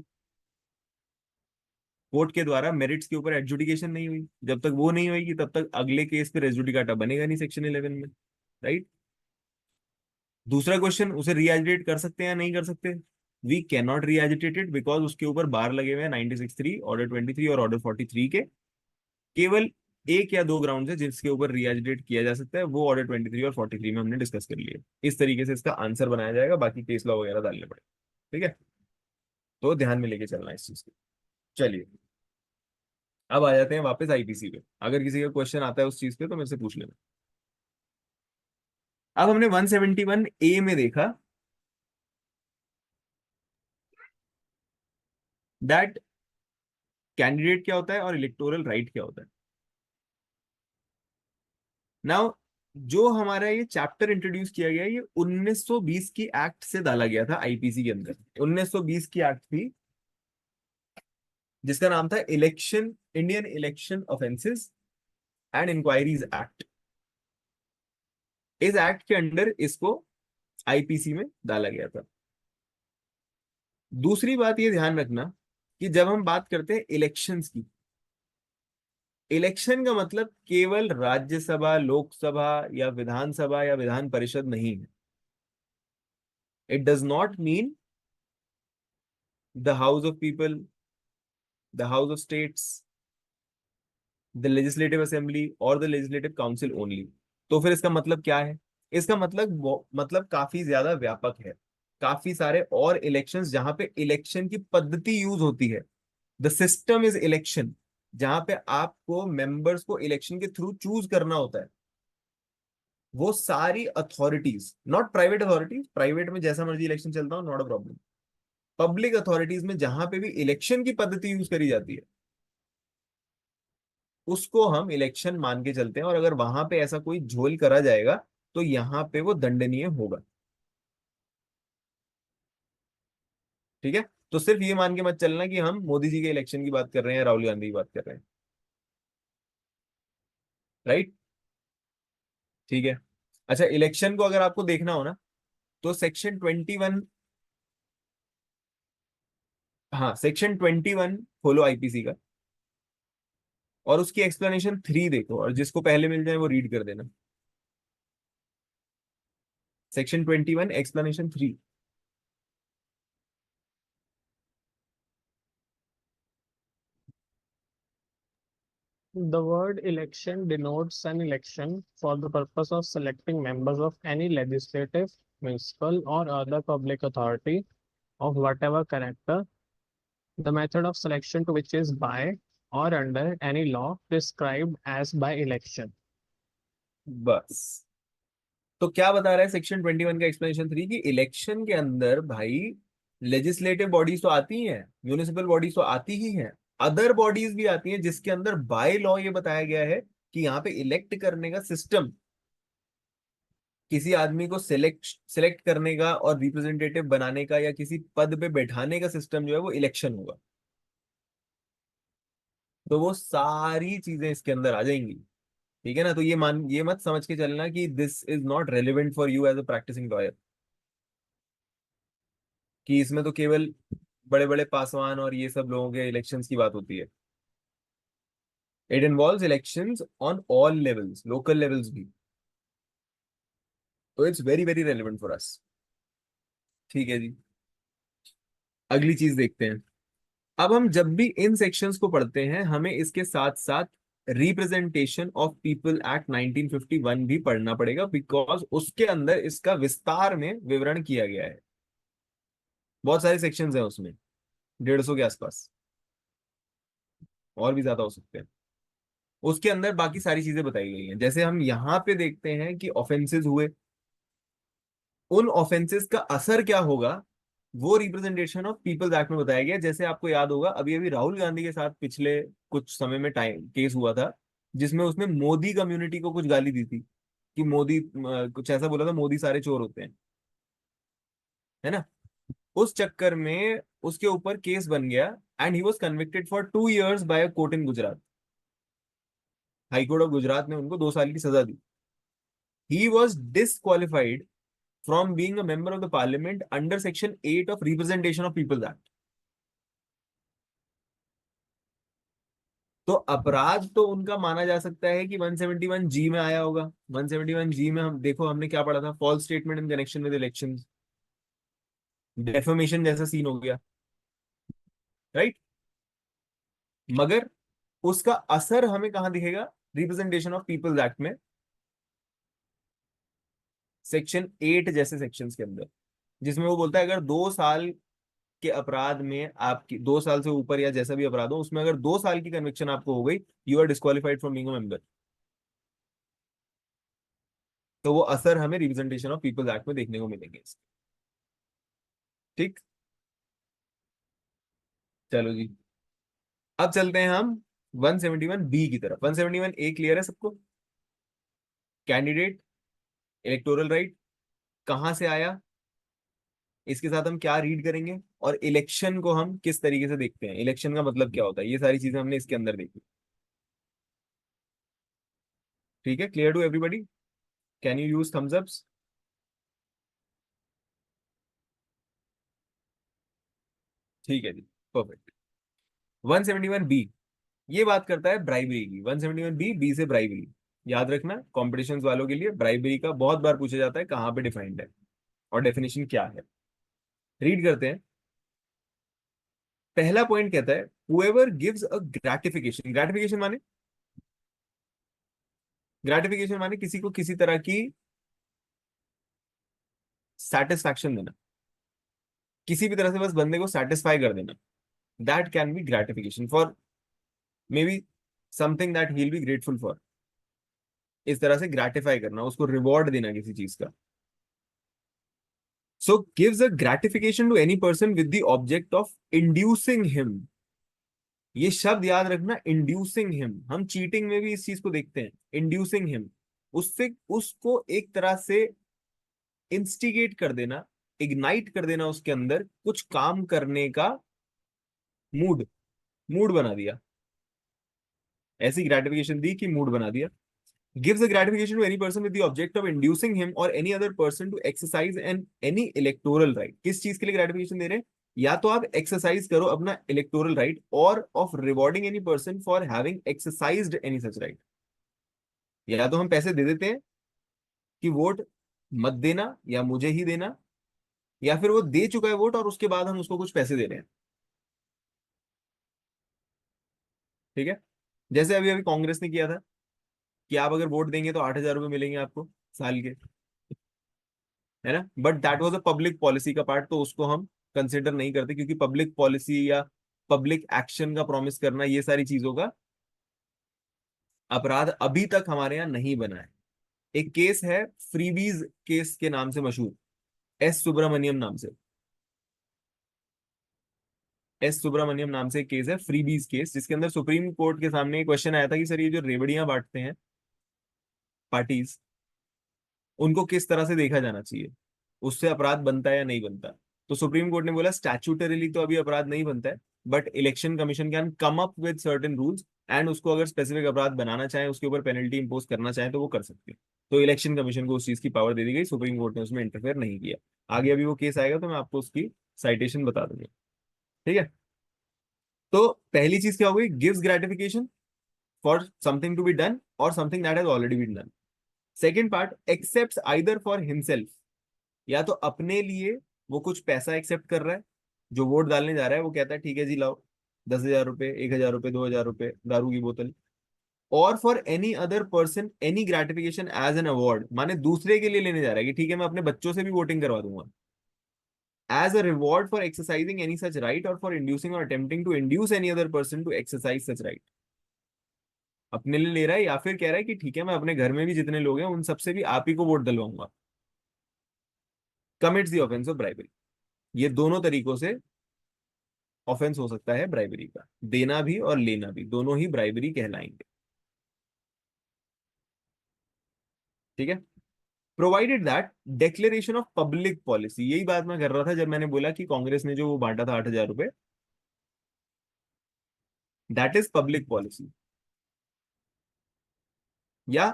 कोर्ट के द्वारा मेरिट्स के ऊपर एडजुडिकेशन नहीं हुई, जब तक वो नहीं होगी तब तक अगले केस पे रेस जुडिकाटा बनेगा नहीं सेक्शन 11 में। राइट। दूसरा क्वेश्चन, उसे री एजिटेट कर सकते हैं या नहीं कर सकते? वी कैन नॉट री एजिटेट इट, बिकॉज उसके ऊपर बार लगे हुए हैं 96(3), ऑर्डर 23 और ऑर्डर 43 के। केवल एक या दो ग्राउंड है जिसके ऊपर रीएजिटेट किया जा सकता है, वो ऑर्डर 23 और 43 में हमने डिस्कस कर लिया। इस तरीके से इसका आंसर बनाया जाएगा, बाकी केस लॉ वगैरह डालने पड़े। ठीक है, तो ध्यान में लेके चलना इस चीज को। चलिए, अब आ जाते हैं वापस आईपीसी पे। अगर किसी का क्वेश्चन आता है उस चीज पे तो मेरे से पूछ लेना। अब हमने 171A में देखा दैट कैंडिडेट क्या होता है और इलेक्टोरल राइट क्या होता है। नाउ, जो हमारा ये चैप्टर इंट्रोड्यूस किया गया है, ये 1920 की एक्ट से डाला गया था आईपीसी के अंदर। 1920 की एक्ट थी जिसका नाम था election, Indian election offences and inquiries act. इस एक्ट के अंडर इसको आईपीसी में डाला गया था। दूसरी बात ये ध्यान रखना कि जब हम बात करते हैं इलेक्शंस की, इलेक्शन का मतलब केवल राज्यसभा, लोकसभा या विधानसभा या विधान परिषद नहीं है। It does not mean the house of people, the house of states, the legislative assembly और द लेजिस्लेटिव काउंसिल ओनली। तो फिर इसका मतलब क्या है? इसका मतलब काफी ज्यादा व्यापक है। काफी सारे और इलेक्शंस जहां पे इलेक्शन की पद्धति यूज होती है, द सिस्टम इज इलेक्शन, जहां पे आपको मेंबर्स को इलेक्शन के थ्रू चूज करना होता है, वो सारी authorities, not private authorities, private में जैसा मर्जी इलेक्शन चलता हो, not a problem, public authorities में जहां पे भी इलेक्शन की पद्धति यूज करी जाती है उसको हम इलेक्शन मान के चलते हैं, और अगर वहां पे ऐसा कोई झोल करा जाएगा तो यहाँ पे वो दंडनीय होगा। ठीक है, तो सिर्फ ये मान के मत चलना कि हम मोदी जी के इलेक्शन की बात कर रहे हैं, राहुल गांधी की बात कर रहे हैं। राइट, ठीक है। अच्छा, इलेक्शन को अगर आपको देखना हो ना, तो सेक्शन 21, हाँ सेक्शन 21 खोलो आईपीसी का, और उसकी एक्सप्लेनेशन 3 देखो, और जिसको पहले मिल जाए वो रीड कर देना। Section 21 explanation 3। The word election denotes an election for the purpose of selecting members of any legislative, municipal, or other public authority of whatever character. The method of selection to which is by or under any law prescribed as by election. बस, तो क्या बता रहा है section 21 का explanation 3 कि election के अंदर भाई लेजिस्लेटिव बॉडीज तो आती हैं, म्यूनिसिपल बॉडीज तो आती ही हैं, अदर बॉडीज भी आती हैं, जिसके अंदर बाय लॉ ये बताया गया है कि यहाँ पे इलेक्ट करने का सिस्टम, किसी आदमी को सिलेक्ट करने का और रिप्रेजेंटेटिव बनाने का या किसी पद पे बैठाने का सिस्टम जो है वो इलेक्शन होगा। तो वो सारी चीजें इसके अंदर आ जाएंगी। ठीक है ना, तो ये मत समझ के चलना कि this is not relevant for you as a practising lawyer, कि इसमें तो केवल बड़े बड़े पासवान और ये सब लोगों के इलेक्शंस की बात होती है। It involves elections on all levels, local levels भी, तो it's very very relevant for us. ठीक है जी, अगली चीज देखते हैं। अब हम जब भी इन सेक्शंस को पढ़ते हैं हमें इसके साथ साथ रिप्रेजेंटेशन ऑफ पीपल एक्ट 1951 भी पढ़ना पड़ेगा, बिकॉज उसके अंदर इसका विस्तार में विवरण किया गया है। बहुत सारे सेक्शंस हैं उसमें, 150 के आसपास, और भी ज्यादा हो सकते हैं। उसके अंदर बाकी सारी चीजें बताई गई हैं। जैसे हम यहाँ पे देखते हैं कि ऑफेंसेस हुए, उन ऑफेंसेस का असर क्या होगा वो रिप्रेजेंटेशन ऑफ पीपल्स एक्ट में बताया गया। जैसे आपको याद होगा, अभी अभी राहुल गांधी के साथ पिछले कुछ समय में टाइम केस हुआ था, जिसमें उसने मोदी कम्युनिटी को कुछ गाली दी थी कि मोदी कुछ ऐसा बोला था, मोदी सारे चोर होते हैं, है ना। उस चक्कर में उसके ऊपर केस बन गया, and he was convicted for 2 years by a court in Gujarat. High court of Gujarat ने उनको 2 साल की सजा दी। He was disqualified from being a member of the parliament under section 8 of representation of peoples act। तो अपराध तो उनका माना जा सकता है कि 171G में आया होगा। 171G में हम देखो, हमने क्या पढ़ा था, false statement in connection with election, defamation जैसा सीन हो गया, राइट। मगर उसका असर हमें कहां दिखेगा, रिप्रेजेंटेशन ऑफ पीपल्स एक्ट में, सेक्शन 8 जैसे सेक्शंस के अंदर, जिसमें वो बोलता है अगर 2 साल के अपराध में आपकी 2 साल से ऊपर या जैसा भी अपराध हो उसमें अगर 2 साल की कन्विक्शन आपको हो गई, you are disqualified from being a member. तो वो असर हमें रिप्रेजेंटेशन ऑफ पीपल्स एक्ट में देखने को मिलेंगे। ठीक, चलो जी, अब चलते हैं हम 171B की तरफ। 171A क्लियर है सबको, कैंडिडेट, इलेक्टोरल राइट, कहां से आया, इसके साथ हम क्या रीड करेंगे, और इलेक्शन को हम किस तरीके से देखते हैं, इलेक्शन का मतलब क्या होता है, ये सारी चीजें हमने इसके अंदर देखी। ठीक है, clear to everybody, can you use thumbs ups. ठीक है जी, परफेक्ट। 171B ये बात करता है ब्राइबरी की। 171B से ब्राइबरी, याद रखना कॉम्पिटिशन वालों के लिए ब्राइबरी का बहुत बार पूछा जाता है कहाँ पे डिफाइंड है और डेफिनेशन क्या है। रीड करते हैं। पहला पॉइंट कहता है whoever gives a gratification. Gratification माने किसी को किसी तरह की सेटिस्फैक्शन देना, किसी भी तरह से बस बंदे को सेटिस्फाई कर देना, that can be gratification for may be something that he will be grateful for. इस तरह से ग्रेटिफाई करना, उसको रिवॉर्ड देना किसी चीज का। So gives a gratification to any person with the object of inducing him. ये शब्द याद रखना, इंड्यूसिंग हिम। हम चीटिंग में भी इस चीज को देखते हैं, इंड्यूसिंग हिम। उससे उसको एक तरह से इंस्टिगेट कर देना, इग्नाइट कर देना, उसके अंदर कुछ काम करने का मूड, मूड बना दिया। ऐसी ग्रेटिफिकेशन दी कि मूड बना दिया। gives a gratification to any person with the object of inducing him or any other person to exercise any electoral right। किस चीज के लिए ग्रेटिफिकेशन दे रहे हैं? या तो आप एक्सरसाइज करो अपना इलेक्टोरल राइट, और of rewarding any person for having exercised any such right. या तो हम पैसे दे देते हैं कि वोट मत देना या मुझे ही देना, या फिर वो दे चुका है वोट और उसके बाद हम उसको कुछ पैसे दे रहे हैं। ठीक है, जैसे अभी अभी कांग्रेस ने किया था कि आप अगर वोट देंगे तो 8,000 रुपये मिलेंगे आपको साल के, है ना। But that was a public policy का पार्ट, तो उसको हम कंसिडर नहीं करते, क्योंकि पब्लिक पॉलिसी या पब्लिक एक्शन का प्रॉमिस करना, ये सारी चीजों का अपराध अभी तक हमारे यहाँ नहीं बना है। एक केस है फ्रीबीज केस के नाम से मशहूर, एस सुब्रमण्यम नाम से। एस सुब्रमण्यम नाम से एक केस है फ्रीबीज केस, जिसके अंदर सुप्रीम कोर्ट के सामने एक क्वेश्चन आया था कि सर ये जो रेवड़ियां बांटते हैं पार्टीज, उनको किस तरह से देखा जाना चाहिए, उससे अपराध बनता है या नहीं बनता। तो सुप्रीम कोर्ट ने बोला स्टैट्यूटरीली तो अभी अपराध नहीं बनता है, but election commission can come up with certain rules, and उसको अगर स्पेसिफिक अपराध बनाना चाहे, उसके ऊपर पेनल्टी इंपोज करना चाहे तो वो कर सकते हैं। तो इलेक्शन कमीशन को उस चीज की पावर दे दी गई, सुप्रीम कोर्ट ने उसमें इंटरफेयर नहीं किया। आगे अभी वो केस आएगा तो मैं आपको उसकी साइटेशन बता दूंगा। ठीक है, तो पहली चीज क्या हो गई, gives gratification for something to be done और something that has already been done. Second part, accept either for himself, या तो अपने लिए वो कुछ पैसा एक्सेप्ट कर रहा है, जो वोट डालने जा रहा है वो कहता है ठीक है जी लाओ 10,000 रुपए, 1,000 रुपए, 2,000 रुपए, दारू की बोतल। और for any other person any gratification as an award, माने दूसरे के लिए लेने जा रहा है कि ठीक है मैं अपने बच्चों से भी वोटिंग करवा दूंगा, as a reward for exercising any such right और फॉर इंड्यूसिंग और attempting to induce any other person to exercise such right. अपने लिए ले रहा है, या फिर कह रहा है कि ठीक है मैं अपने घर में भी जितने लोग हैं उन सबसे भी आप ही को वोट दिलवाऊंगा। Commits the offence of bribery. ये दोनों तरीकों से ऑफेंस हो सकता है ब्राइबरी का, देना भी और लेना भी, दोनों ही ब्राइबरी कहलाएंगे। ठीक है, provided that declaration of public policy, यही बात मैं कर रहा था जब मैंने बोला कि कांग्रेस ने जो वो बांटा था 8,000 रुपए, दैट इज पब्लिक पॉलिसी। या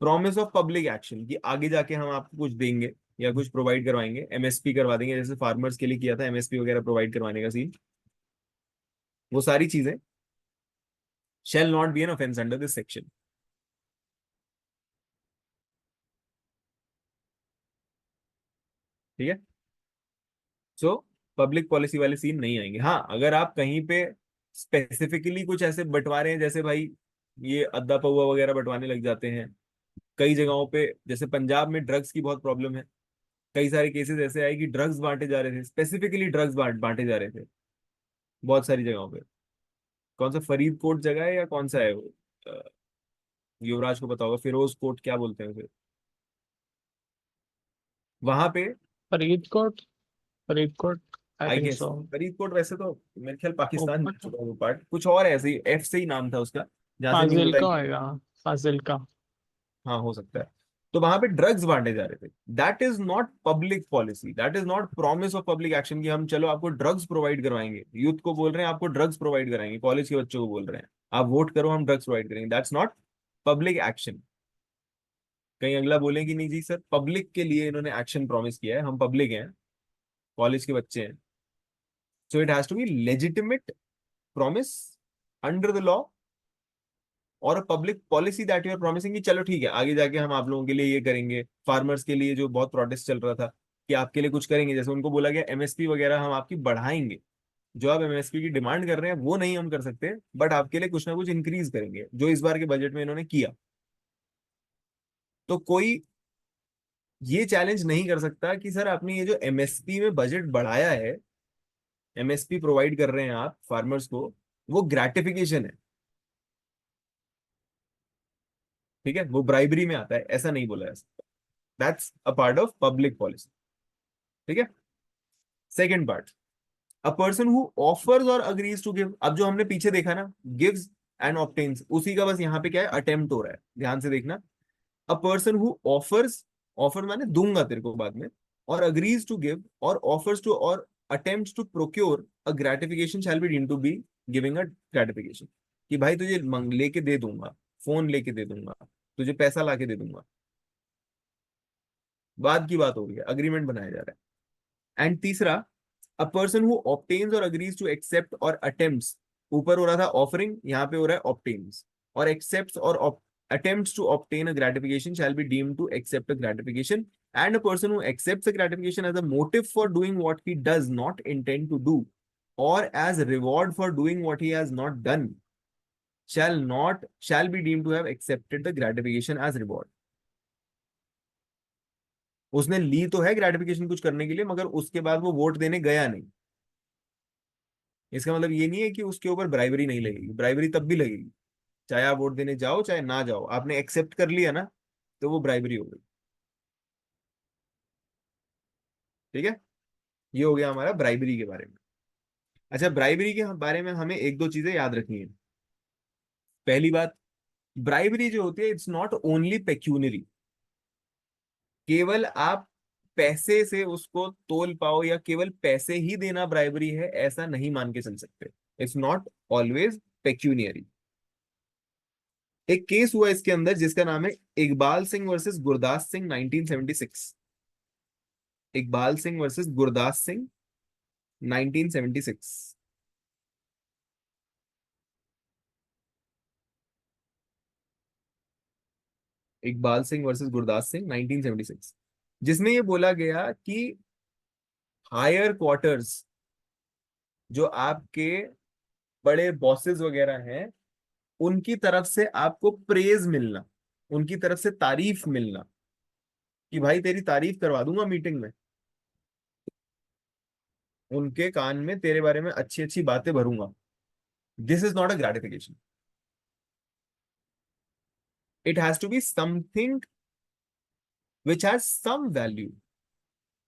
प्रॉमिस ऑफ पब्लिक एक्शन, कि आगे जाके हम आपको कुछ देंगे या कुछ प्रोवाइड करवाएंगे, एमएसपी करवा देंगे, जैसे फार्मर्स के लिए किया था एमएसपी वगैरह प्रोवाइड करवाने का सीन। वो सारी चीजें shall not be an offence under this section. ठीक है, सो पब्लिक पॉलिसी वाले सीन नहीं आएंगे। हाँ, अगर आप कहीं पे स्पेसिफिकली कुछ ऐसे बंटवारे हैं, जैसे भाई ये अद्दा पौआ वगैरह बंटवाने लग जाते हैं कई जगहों पे, जैसे पंजाब में ड्रग्स की बहुत प्रॉब्लम है, कई सारे केसेस ऐसे आए कि ड्रग्स बांटे जा रहे थे, स्पेसिफिकली ड्रग्स बांटे जा रहे थे बहुत सारी जगहों पे। कौन सा फरीदकोट जगह है या कौन सा है वो, अ, युवराज को पता होगा, फिरोज कोट क्या बोलते हैं उसे, वहां पे। Faridkot, Faridkot, I I think guess so. Faridkot, वैसे तो मेरे ख्याल पाकिस्तान जा ऊपर चुका है वो पार्ट, कुछ और ऐसे ही एफ से ही नाम था उसका, जहां से न्यूज फाजिल आई का थी। होएगा, फाजिल का। हाँ हो सकता है। तो वहां पे ड्रग्स बांटे जा रहे थे, that is not public policy, that is not promise of public action, कि हम चलो आपको ड्रग्स प्रोवाइड करवाएंगे, यूथ को बोल रहे हैं आपको ड्रग्स प्रोवाइड कराएंगे, कॉलेज के बच्चों को बोल रहे हैं आप वोट करो हम ड्रग्स प्रोवाइड करेंगे, दैट्स नॉट पब्लिक एक्शन। कहीं अगला बोले कि नहीं जी सर पब्लिक के लिए इन्होंने एक्शन प्रॉमिस किया है, हम पब्लिक हैं, कॉलेज के बच्चे हैं, so it has to be legitimate promise under the law, और public policy that you are promising, कि चलो ठीक है आगे जाके हम आप लोगों के लिए ये करेंगे। फार्मर्स के लिए जो बहुत प्रोटेस्ट चल रहा था कि आपके लिए कुछ करेंगे, जैसे उनको बोला गया एमएसपी वगैरह हम आपकी बढ़ाएंगे, जो आप एमएसपी की डिमांड कर रहे हैं वो नहीं हम कर सकते, बट आपके लिए कुछ ना कुछ इंक्रीज करेंगे, जो इस बार के बजट में इन्होंने किया। तो कोई ये चैलेंज नहीं कर सकता कि सर आपने ये जो एमएसपी में बजट बढ़ाया है, एमएसपी प्रोवाइड कर रहे हैं आप फार्मर्स को, वो ग्रेटिफिकेशन है। ठीक है, वो ब्राइबरी में आता है, ऐसा नहीं बोला जा सकता। That's a part of public policy. ठीक है। Second part, a person who offers और अग्रीज टू गिव। अब जो हमने पीछे देखा ना, गिव्स एंड ऑब्टेन्स, उसी का बस यहाँ पे क्या है, अटेम्प्ट हो रहा है, ध्यान से देखना। A person who offers, offer माने दूंगा तेरे को बाद में, or agrees to give or offers to or attempt to procure a gratification shall be deemed to be giving a gratification. कि भाई तुझे मंग लेके दे दूंगा, फोन लेके दे दूंगा, तुझे पैसा लाके दे दूंगा, बाद की बात हो रही है, अग्रीमेंट बनाया जा रहा है। एंड तीसरा, अ पर्सन हु ऑब्टेन्स और अग्रीज टू एक्सेप्ट और अटेम्प्ट्स, ऊपर हो रहा था ऑफरिंग, यहाँ पे हो रहा है ऑब्टेन्स, और एक्सेप्ट्स और attempts to obtain a gratification shall be deemed to accept a gratification, and a person who accepts a gratification as a motive for doing what he does not intend to do, or as reward for doing what he has not done, shall be deemed to have accepted the gratification as reward. उसने ली तो है gratification कुछ करने के लिए, मगर उसके बाद वो वोट देने गया नहीं। इसका मतलब ये नहीं है कि उसके ऊपर ब्राइबरी नहीं लगेगी, ब्राइबरी तब भी लगेगी, चाहे आप वोट देने जाओ चाहे ना जाओ, आपने एक्सेप्ट कर लिया ना, तो वो ब्राइबरी हो गई। ठीक है, ये हो गया हमारा ब्राइबरी के बारे में। अच्छा, ब्राइबरी के बारे में हमें एक दो चीजें याद रखनी है। पहली बात, ब्राइबरी जो होती है, इट्स नॉट ओनली पेक्यूनरी, केवल आप पैसे से उसको तोल पाओ या केवल पैसे ही देना ब्राइबरी है, ऐसा नहीं मान के चल सकते। It's not always pecuniary. एक केस हुआ इसके अंदर जिसका नाम है Iqbal Singh versus Gurdas Singh 1976। Iqbal Singh versus Gurdas Singh 1976। Iqbal Singh versus Gurdas Singh 1976, जिसमें ये बोला गया कि हायर क्वार्टर्स, जो आपके बड़े बॉसेस वगैरह हैं, उनकी तरफ से आपको प्रेज मिलना, उनकी तरफ से तारीफ मिलना, कि भाई तेरी तारीफ करवा दूंगा मीटिंग में, उनके कान में तेरे बारे में अच्छी अच्छी बातें भरूंगा, this is not a gratification. It has to be something which has some value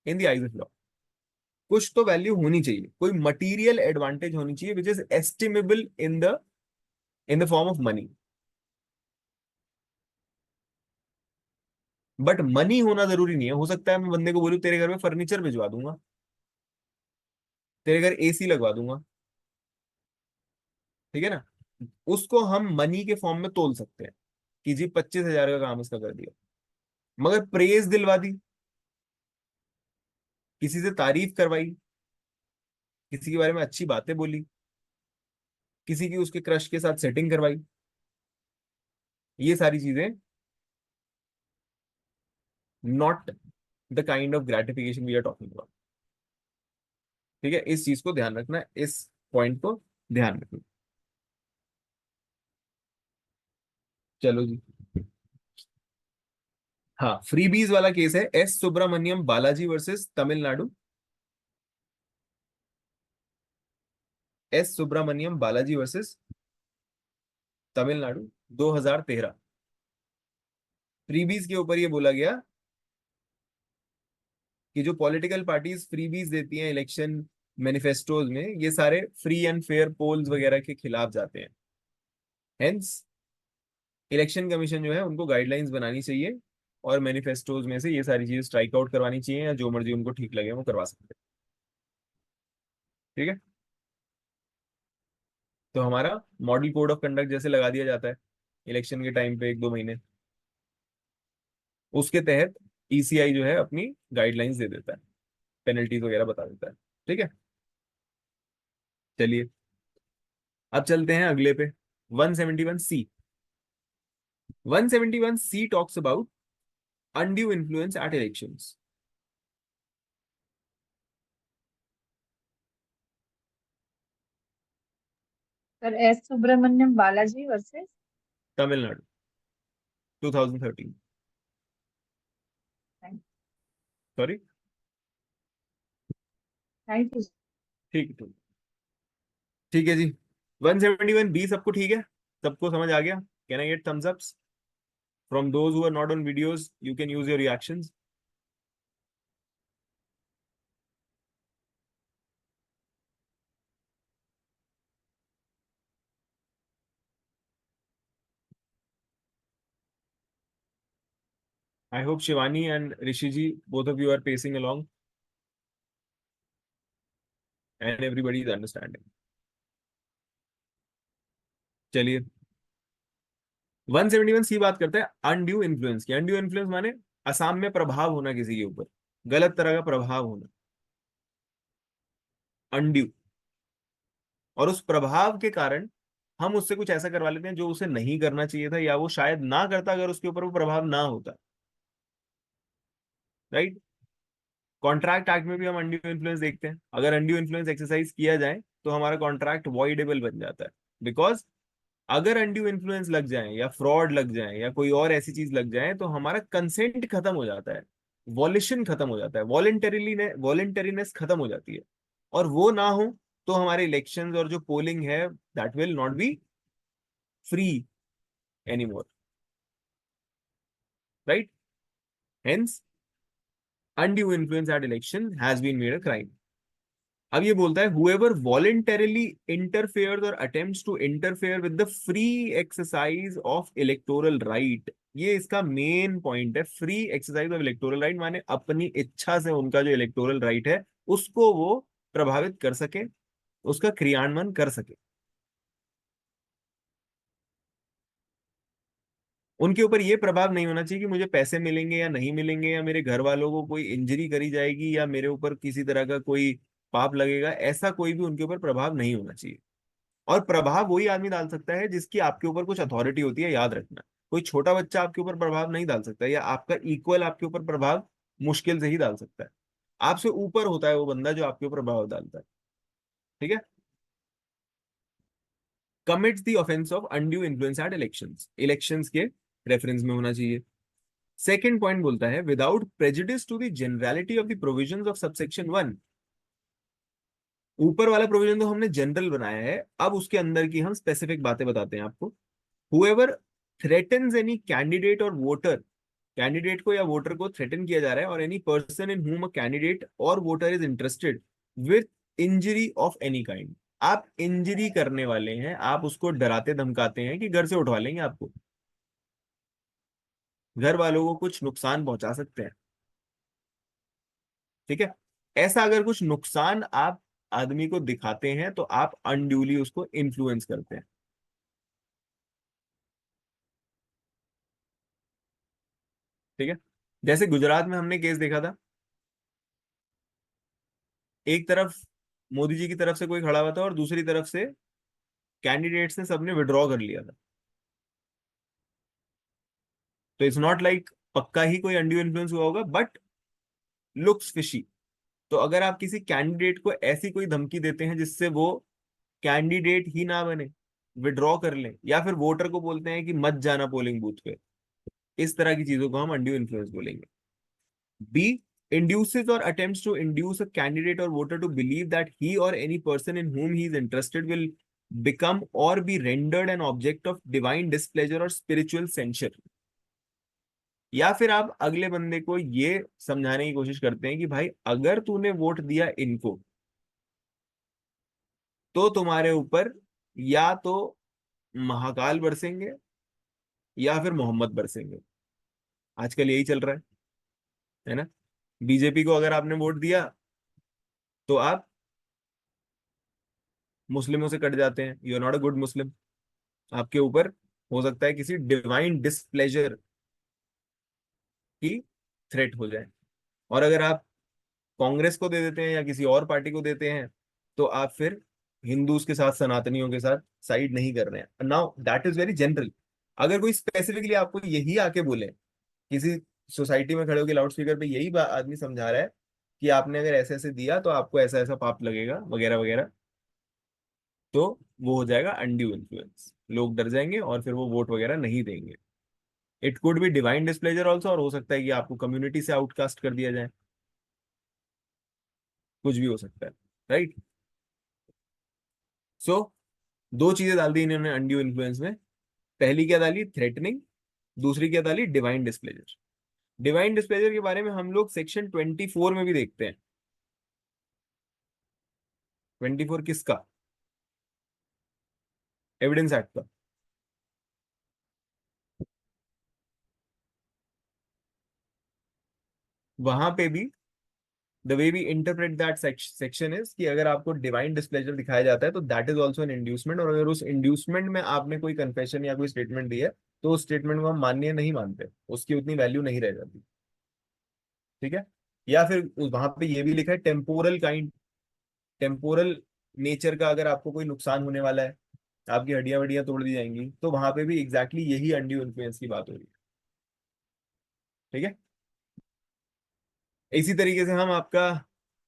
in the eyes of law. कुछ तो वैल्यू होनी चाहिए, कोई मटीरियल एडवांटेज होनी चाहिए which is estimable in the form of money. But money होना जरूरी नहीं है, हो सकता है मैं बंदे को बोलूं तेरे घर में फर्नीचर भिजवा दूंगा, तेरे घर एसी लगवा दूंगा, ठीक है ना, उसको हम मनी के फॉर्म में तोल सकते हैं कि जी 25,000 का काम इसका कर दिया। मगर प्रेज दिलवा दी, किसी से तारीफ करवाई, किसी के बारे में अच्छी बातें बोली, किसी की उसके क्रश के साथ सेटिंग करवाई, ये सारी चीजें not the kind of gratification we are talking about. ठीक है, इस चीज को ध्यान रखना, इस पॉइंट को ध्यान रखना। चलो जी, हाँ, फ्रीबीज वाला केस है, S Subramaniam Balaji versus Tamil Nadu. S Subramaniam Balaji versus Tamil Nadu 2013। Freebies के ऊपर ये बोला गया कि जो पॉलिटिकल पार्टीज फ्रीबीज देती हैं इलेक्शन मैनिफेस्टोज में, ये सारे फ्री एंड फेयर पोल्स वगैरह के खिलाफ जाते हैं। हेंस इलेक्शन कमीशन जो है उनको गाइडलाइंस बनानी चाहिए, और मैनिफेस्टोज में से ये सारी चीजें स्ट्राइक आउट करवानी चाहिए, या जो मर्जी उनको ठीक लगे वो करवा सकते हैं। ठीक है, तो हमारा मॉडल कोड ऑफ कंडक्ट जैसे लगा दिया जाता है इलेक्शन के टाइम पे 1-2 महीने, उसके तहत ईसीआई जो है अपनी गाइडलाइंस दे देता है, पेनल्टीज वगैरह बता देता है। ठीक है, चलिए अब चलते हैं अगले पे। 171C। 171C talks about undue influence at elections. Sir S Subramaniam Balaji versus. Tamil Nadu 2013। Sorry, thank you. ठीक है, ठीक है जी। 171B सबको ठीक है, सबको समझ आ गया? Can I get thumbs ups? From those who are not on videos, you can use your reactions. I hope Shivani and Rishiji, both of you are pacing along and everybody is understanding. चलिए 171 सी बात करते हैं undue influence की। Undue influence माने असम में प्रभाव होना किसी के ऊपर, गलत तरह का प्रभाव होना, अनड्यू। और उस प्रभाव के कारण हम उससे कुछ ऐसा करवा लेते हैं जो उसे नहीं करना चाहिए था, या वो शायद ना करता अगर उसके ऊपर वो प्रभाव ना होता। राइट। कॉन्ट्रैक्ट एक्ट में भी हम अनड्यू इन्फ्लुएंस देखते हैं। अगर अनड्यू इन्फ्लुएंस एक्सरसाइज किया जाए तो हमारा कॉन्ट्रैक्ट वॉइडेबल बन जाता है। बिकॉज अगर अनड्यू इन्फ्लुएंस लग जाए या फ्रॉड लग जाए या कोई और ऐसी चीज लग जाए तो हमारा कंसेंट खत्म हो जाता है, वॉलिशन खत्म हो जाता है, वॉलेंटरीनेस खत्म हो जाती है। और वो ना हो तो हमारे इलेक्शंस और जो पोलिंग है that will not be free anymore. Right. Hence undue influence at election has been made a crime. अब ये बोलता है whoever voluntarily interferes or attempts to interfere with the free exercise of electoral right, ये इसका main point है। Free exercise of electoral right माने अपनी इच्छा से उनका जो इलेक्टोरल राइट है उसको वो प्रभावित कर सके, उसका क्रियान्वयन कर सके। उनके ऊपर ये प्रभाव नहीं होना चाहिए कि मुझे पैसे मिलेंगे या नहीं मिलेंगे, या मेरे घर वालों को कोई इंजरी करी जाएगी, या मेरे ऊपर किसी तरह का कोई पाप लगेगा। ऐसा कोई भी उनके ऊपर प्रभाव नहीं होना चाहिए। और प्रभाव वही आदमी डाल सकता है जिसकी आपके ऊपर कुछ अथॉरिटी होती है, याद रखना। कोई छोटा बच्चा आपके ऊपर प्रभाव नहीं डाल सकता, या आपका इक्वल आपके ऊपर प्रभाव मुश्किल से ही डाल सकता है। आपसे ऊपर होता है वो बंदा जो आपके ऊपर प्रभाव डालता है। ठीक है। Commits the offence of undue influence at elections, elections के रेफरेंस में होना चाहिए। सेकेंड पॉइंट बोलता है without prejudice to the generality of the provisions of subsection 1। ऊपर वाला प्रोविजन तो हमने जनरल बनाया है, अब उसके अंदर की हम स्पेसिफिक बातें बताते हैं आपको। हुएवर थ्रेटन्स एनी कैंडिडेट और वोटर, कैंडिडेट को या वोटर को थ्रेटन किया जा रहा है, और एनी पर्सन इन हुम अ कैंडिडेट और voter is interested with injury of any kind. आप इंजरी करने वाले हैं, आप उसको डराते धमकाते हैं कि घर से उठवा लेंगे आपको, घर वालों को कुछ नुकसान पहुंचा सकते हैं। ठीक है। ऐसा अगर कुछ नुकसान आप आदमी को दिखाते हैं तो आप अनड्यूली उसको इन्फ्लुएंस करते हैं। ठीक है। जैसे गुजरात में हमने केस देखा था, एक तरफ मोदी जी की तरफ से कोई खड़ा हुआ था और दूसरी तरफ से कैंडिडेट्स ने सबने विड्रॉ कर लिया था। तो इट्स नॉट लाइक पक्का ही कोई अनड्यू इन्फ्लुएंस हुआ होगा, बट लुक्स फिशी। तो अगर आप किसी कैंडिडेट को ऐसी कोई धमकी देते हैं जिससे वो कैंडिडेट ही ना बने, विड्रॉ कर लें, या फिर वोटर को बोलते हैं कि मत जाना पोलिंग बूथ पे, इस तरह की चीजों को हम अनड्यू इन्फ्लुएंस बोलेंगे। B, induces or attempts to induce a candidate or voter to believe that he or any person in whom he is interested will become or be rendered an object of divine displeasure or spiritual censure। या फिर आप अगले बंदे को ये समझाने की कोशिश करते हैं कि भाई अगर तूने वोट दिया इनको तो तुम्हारे ऊपर या तो महाकाल बरसेंगे या फिर मोहम्मद बरसेंगे। आजकल यही चल रहा है ना। बीजेपी को अगर आपने वोट दिया तो आप मुस्लिमों से कट जाते हैं, you are not a good Muslim. आपके ऊपर हो सकता है किसी डिवाइन डिसप्लेजर की थ्रेट हो जाए। और अगर आप कांग्रेस को दे देते हैं या किसी और पार्टी को देते हैं तो आप फिर हिंदूज के साथ, सनातनियों के साथ साइड नहीं कर रहे हैं। Now that is very general. अगर कोई स्पेसिफिकली आपको यही आके बोले, किसी सोसाइटी में खड़े होकर लाउड स्पीकर पे यही आदमी समझा रहा है कि आपने अगर ऐसे ऐसे दिया तो आपको ऐसा ऐसा पाप लगेगा वगैरह वगैरह, तो वो हो जाएगा अनड्यू इन्फ्लुएंस। लोग डर जाएंगे और फिर वो वोट वगैरह नहीं देंगे। It could be divine displeasure also, और हो सकता है कि आपको कम्युनिटी से आउटकास्ट कर दिया जाए, कुछ भी हो सकता है। राइट। सो दो चीजें डाल दी इन्होंने अनड्यू इन्फ्लुएंस में। पहली क्या डाली? थ्रेटनिंग। दूसरी क्या था ली, डिवाइन डिस्प्लेजर। डिवाइन डिस्प्लेजर के बारे में हम लोग सेक्शन 24 में भी देखते हैं। 24 किसका, एविडेंस एक्ट का। वहां पे भी the way we interpret that section is कि अगर आपको डिवाइन डिस्प्लेजर दिखाया जाता है तो that is also an inducement, और अगर उस इंड्यूसमेंट में आपने कोई कन्फेशन या कोई स्टेटमेंट दी है तो उस स्टेटमेंट को हम मान्य नहीं मानते, उसकी उतनी वैल्यू नहीं रह जाती। ठीक है। या फिर वहां पे ये भी लिखा है टेम्पोरल काइंड, टेम्पोरल नेचर का, अगर आपको कोई नुकसान होने वाला है, आपकी हड्डियां वड्डियां तोड़ दी जाएंगी, तो वहां पे भी एग्जैक्टली यही अनड्यू इन्फ्लुएंस की बात हो रही है। ठीक है। इसी तरीके से हम आपका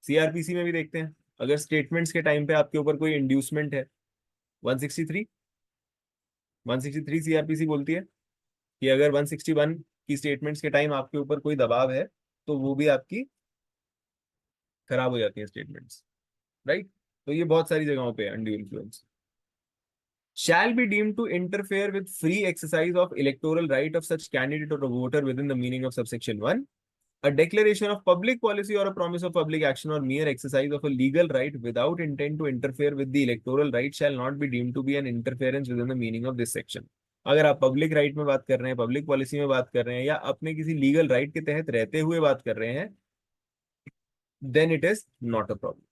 सीआरपीसी में भी देखते हैं, अगर स्टेटमेंट्स के टाइम पे आपके ऊपर कोई इंड्यूसमेंट है, 163 163 सीआरपीसी बोलती है कि अगर 161 की स्टेटमेंट्स के टाइम आपके ऊपर कोई दबाव है तो वो भी आपकी खराब हो जाती है स्टेटमेंट्स। राइट। तो ये बहुत सारी जगहों पे undue influence. Shall be deemed to interfere with free exercise of electoral right of such candidate or voter within the meaning of subsection 1. A declaration of public policy or a promise of public action or mere exercise of a legal right without intent to interfere with the electoral right shall not be deemed to be an interference within the meaning of this section. अगर आप public right में बात कर रहे हैं, public policy में बात कर रहे हैं, या अपने किसी लीगल राइट के तहत रहते हुए बात कर रहे हैं, then it is not a problem.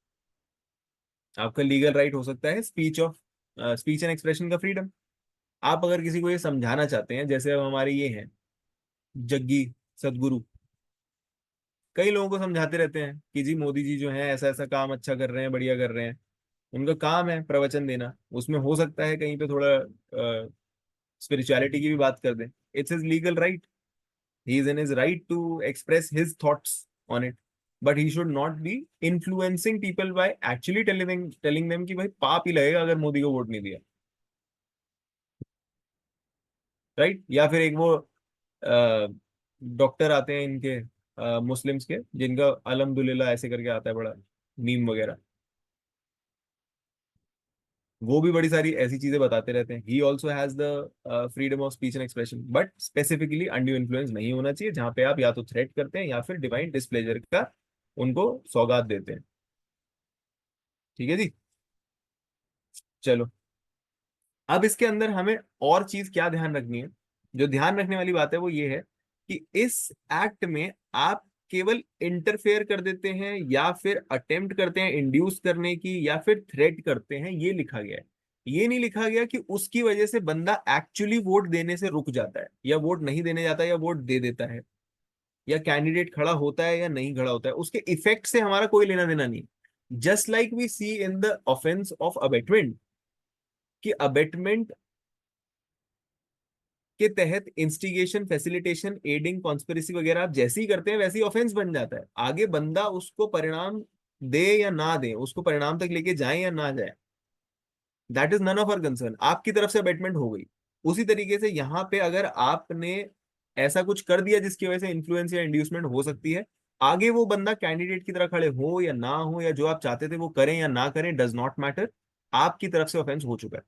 आपका लीगल राइट हो सकता है स्पीच एंड एक्सप्रेशन का फ्रीडम। आप अगर किसी को ये समझाना चाहते हैं, जैसे अब हमारे ये हैं जग्गी सदगुरु, कई लोगों को समझाते रहते हैं कि जी मोदी जी जो है ऐसा ऐसा काम अच्छा कर रहे हैं, बढ़िया कर रहे हैं, उनका काम है प्रवचन देना, उसमें हो सकता है कहीं पे थोड़ा स्पिरिचुअलिटी की भी बात कर दें, it's his legal right, he is in his right to express his thoughts on it, but he should not be influencing people by actually telling them कि भाई पाप ही लगेगा अगर मोदी को वोट नहीं दिया। राइट। या फिर एक वो डॉक्टर आते हैं इनके मुस्लिम्स के, जिनका अलहमदुलिल्लाह ऐसे करके आता है बड़ा मीम वगैरह, वो भी बड़ी सारी ऐसी चीजें बताते रहते हैं। He also has the freedom of speech and expression, but specifically undue influence नहीं होना चाहिए, जहां पे आप या तो थ्रेट करते हैं या फिर डिवाइन डिस्प्लेजर का उनको सौगात देते हैं। ठीक है जी। चलो, अब इसके अंदर हमें और चीज क्या ध्यान रखनी है, जो ध्यान रखने वाली बात है वो ये है कि इस एक्ट में आप केवल इंटरफेयर कर देते हैं या फिर अटेम्प्ट करते हैं इंड्यूस करने की या फिर थ्रेट करते हैं, ये लिखा गया है। ये नहीं लिखा गया कि उसकी वजह से बंदा एक्चुअली वोट देने से रुक जाता है, या वोट नहीं देने जाता है, या वोट दे देता है, या कैंडिडेट खड़ा होता है या नहीं खड़ा होता है, उसके इफेक्ट से हमारा कोई लेना देना नहीं। Just like we see in the offence of abetment, कि अबेटमेंट के तहत इंस्टिगेशन, फैसिलिटेशन, एडिंग, कॉन्स्पिरेसी वगैरह आप जैसे ही करते हैं वैसे ही ऑफेंस बन जाता है। आगे बंदा उसको परिणाम दे या ना दे, उसको परिणाम तक लेके जाए या ना जाए, that is none of our concern, आपकी तरफ से अबेटमेंट हो गई। उसी तरीके से यहाँ पे अगर आपने ऐसा कुछ कर दिया जिसकी वजह से इन्फ्लुएंस या इंड्यूसमेंट हो सकती है, आगे वो बंदा कैंडिडेट की तरह खड़े हो या ना हो, या जो आप चाहते थे वो करें या ना करें, डज नॉट मैटर, आपकी तरफ से ऑफेंस हो चुका है।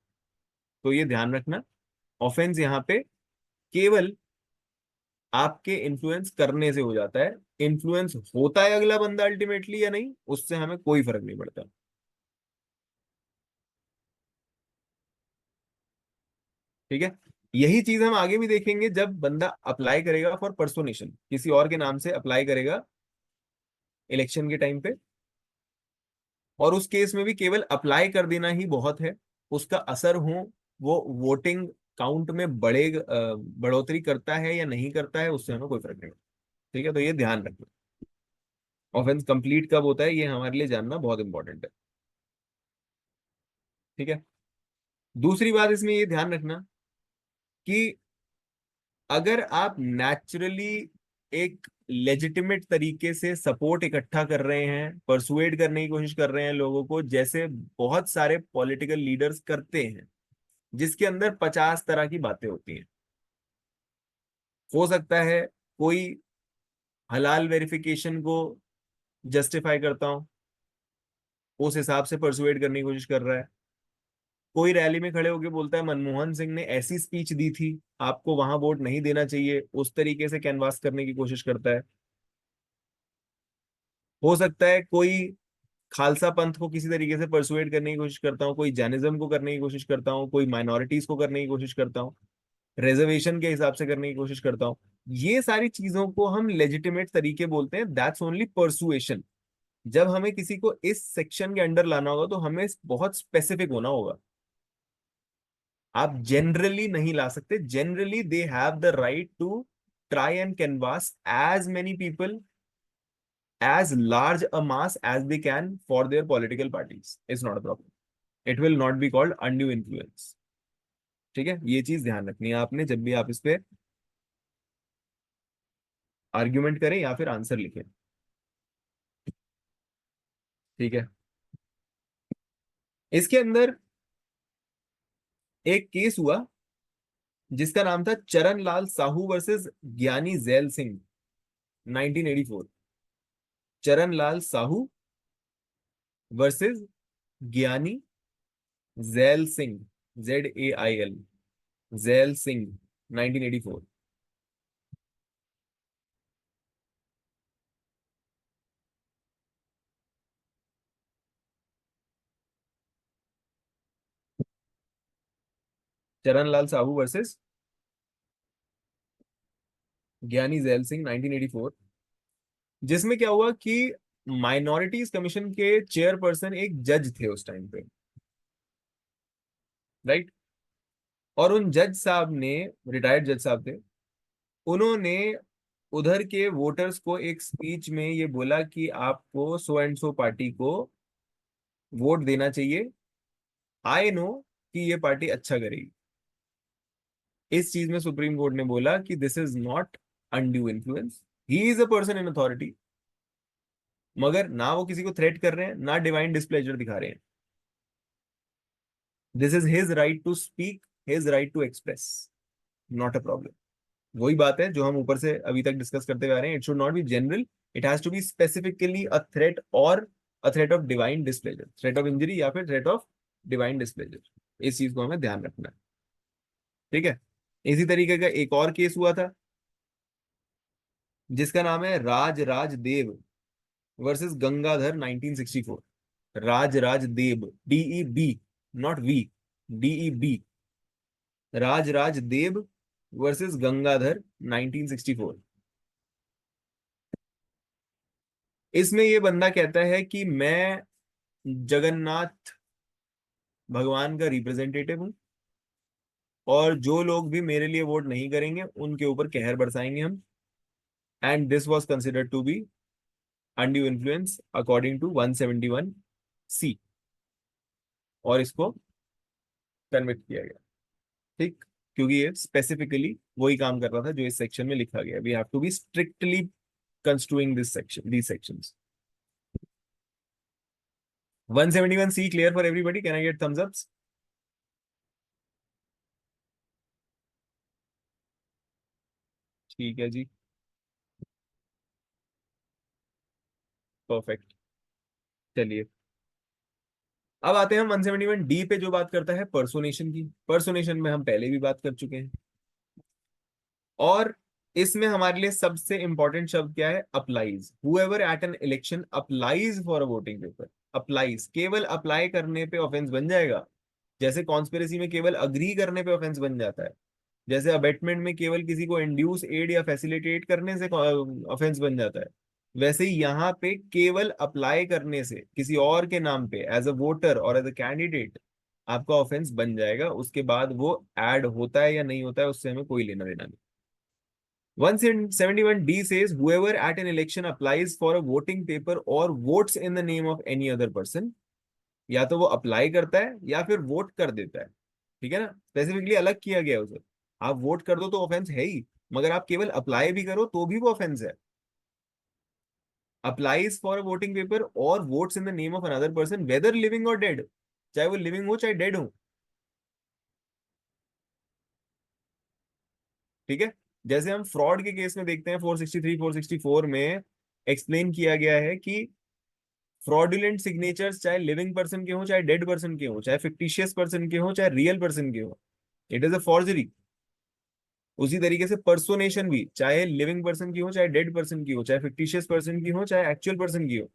तो ये ध्यान रखना, ऑफेंस यहाँ पे केवल आपके इन्फ्लुएंस करने से हो जाता है, इन्फ्लुएंस होता है अगला बंदा अल्टीमेटली या नहीं, उससे हमें कोई फर्क नहीं पड़ता। ठीक है। यही चीज हम आगे भी देखेंगे जब बंदा अप्लाई करेगा फॉर पर्सोनेशन, किसी और के नाम से अप्लाई करेगा इलेक्शन के टाइम पे, और उस केस में भी केवल अप्लाई कर देना ही बहुत है, उसका असर हो, वो वोटिंग काउंट में बढ़ोतरी करता है या नहीं करता है, उससे हमें कोई फर्क नहीं पड़ता। ठीक है। तो ये ध्यान रखना, ऑफेंस कंप्लीट कब होता है ये हमारे लिए जानना बहुत इंपॉर्टेंट है। ठीक है। दूसरी बात इसमें ये ध्यान रखना कि अगर आप नेचुरली एक लेजिटिमेट तरीके से सपोर्ट इकट्ठा कर रहे हैं, परसुएड करने की कोशिश कर रहे हैं लोगों को, जैसे बहुत सारे पॉलिटिकल लीडर्स करते हैं, जिसके अंदर 50 तरह की बातें होती हैं, हो सकता है कोई हलाल वेरिफिकेशन को जस्टिफाई करता हूं, उस हिसाब से परसुएड करने की कोशिश कर रहा है, कोई रैली में खड़े होके बोलता है मनमोहन सिंह ने ऐसी स्पीच दी थी, आपको वहां वोट नहीं देना चाहिए, उस तरीके से कैनवास करने की कोशिश करता है। हो सकता है कोई खालसा पंथ को किसी तरीके से परसुएट करने की कोशिश करता हूँ, कोई जैनिज्म को करने की कोशिश करता हूँ, कोई माइनॉरिटीज को करने की कोशिश करता हूँ, रिजर्वेशन के हिसाब से करने की कोशिश करता हूँ। ये सारी चीजों को हम लेजिटिमेट तरीके बोलते हैं, दैट्स ओनली परसुएशन। जब हमें किसी को इस सेक्शन के अंडर लाना होगा तो हमें बहुत स्पेसिफिक होना होगा। आप जनरली नहीं ला सकते। Generally they have the right to try and canvass as many people, as large a mass as they can for their political parties. It's not a problem. It will not be called undue influence. ठीक है, ये चीज ध्यान रखनी है आपने जब भी आप इस पे आर्ग्यूमेंट करें या फिर आंसर लिखें। ठीक है, इसके अंदर एक केस हुआ जिसका नाम था चरण लाल साहू वर्सेस ज्ञानी जैल सिंह, 1984। चरण लाल साहू वर्सेस ज्ञानी gel Singh, ZAIL, gel Singh, 1984। चरण लाल साहू वर्सेस ज्ञानी जैल सिंह, 1984। जिसमें क्या हुआ कि माइनॉरिटीज कमीशन के चेयरपर्सन एक जज थे उस टाइम पे, राइट। और उन जज साहब ने, रिटायर्ड जज साहब थे, उन्होंने उधर के वोटर्स को एक स्पीच में ये बोला कि आपको सो एंड सो पार्टी को वोट देना चाहिए, आई नो कि ये पार्टी अच्छा करेगी। इस चीज में सुप्रीम कोर्ट ने बोला कि this is not undue influence, he is a person in authority. मगर ना वो किसी को थ्रेट कर रहे हैं, ना डिवाइन डिस्प्लेजर दिखा रहे हैं। This is his right to speak, his right to express, not a problem. वही बात है जो हम ऊपर से अभी तक डिस्कस करते हुए आ रहे हैं, it should not be general, it has to be specifically a threat, और a threat of divine displeasure, threat of injury या फिर थ्रेट ऑफ डिवाइन डिस्प्लेजर। इस चीज को हमें ध्यान रखना है। ठीक है, इसी तरीके का एक और केस हुआ था जिसका नाम है Raj Raj Dev versus Gangadhar, 1964। Raj Raj Dev, DEB, not V, DEB, Raj Raj Dev versus Gangadhar, 1964। इसमें ये बंदा कहता है कि मैं जगन्नाथ भगवान का रिप्रेजेंटेटिव हूं, और जो लोग भी मेरे लिए वोट नहीं करेंगे उनके ऊपर कहर बरसाएंगे हम, and this was considered to be undue influence according to 171C, और इसको कन्विक्ट किया गया। ठीक, क्योंकि ये स्पेसिफिकली वही काम कर रहा था जो इस सेक्शन में लिखा गया। We have to be strictly construing this section, these sections। 171C clear for everybody? Can I get thumbs ups? ठीक है जी, परफेक्ट। चलिए, अब आते हैं हम 171D पे, जो बात करता है पर्सोनेशन की। पर्सोनेशन में हम पहले भी बात कर चुके हैं, और इसमें हमारे लिए सबसे इंपॉर्टेंट शब्द क्या है? Applies. However at an election applies for a voting paper. Applies, केवल अप्लाई करने पे ऑफेंस बन जाएगा। जैसे कॉन्स्पिरेसी में केवल अग्री करने पे ऑफेंस बन जाता है, जैसे अबेटमेंट में केवल किसी को इंड्यूस, एड या फैसिलिटेट करने से ऑफेंस बन जाता है, वैसे ही यहाँ पे केवल अप्लाई करने से किसी और के नाम पे एज अ वोटर और एज अ कैंडिडेट आपका ऑफेंस बन जाएगा। उसके बाद वो ऐड होता है या नहीं होता है उससे हमें कोई लेना देना नहीं। 171D says whoever at an election applies for a voting paper or votes in the name of any other person, या तो वो अप्लाई करता है या फिर वोट कर देता है। ठीक है ना, स्पेसिफिकली अलग किया गया है उसे। आप वोट कर दो तो ऑफेंस है ही, मगर आप केवल अप्लाई भी करो तो भी वो ऑफेंस है। Applies for a voting paper और votes in the name of another person whether living और डेड, चाहे वो लिविंग हो चाहे डेड हो। ठीक है, जैसे हम फ्रॉड के केस में देखते हैं 463 464 में एक्सप्लेन किया गया है कि फ्रॉडुलेंट सिग्नेचर्स चाहे लिविंग पर्सन के हो, चाहे डेड पर्सन के हो, चाहे फिक्टिशियस पर्सन के हो, चाहे रियल पर्सन के हो, इट इज अ फॉर्जरी। उसी तरीके से पर्सोनेशन भी, चाहे लिविंग पर्सन की हो, चाहे डेड पर्सन की हो, चाहे फिक्टिशियस पर्सन की हो, चाहे एक्चुअल पर्सन की हो,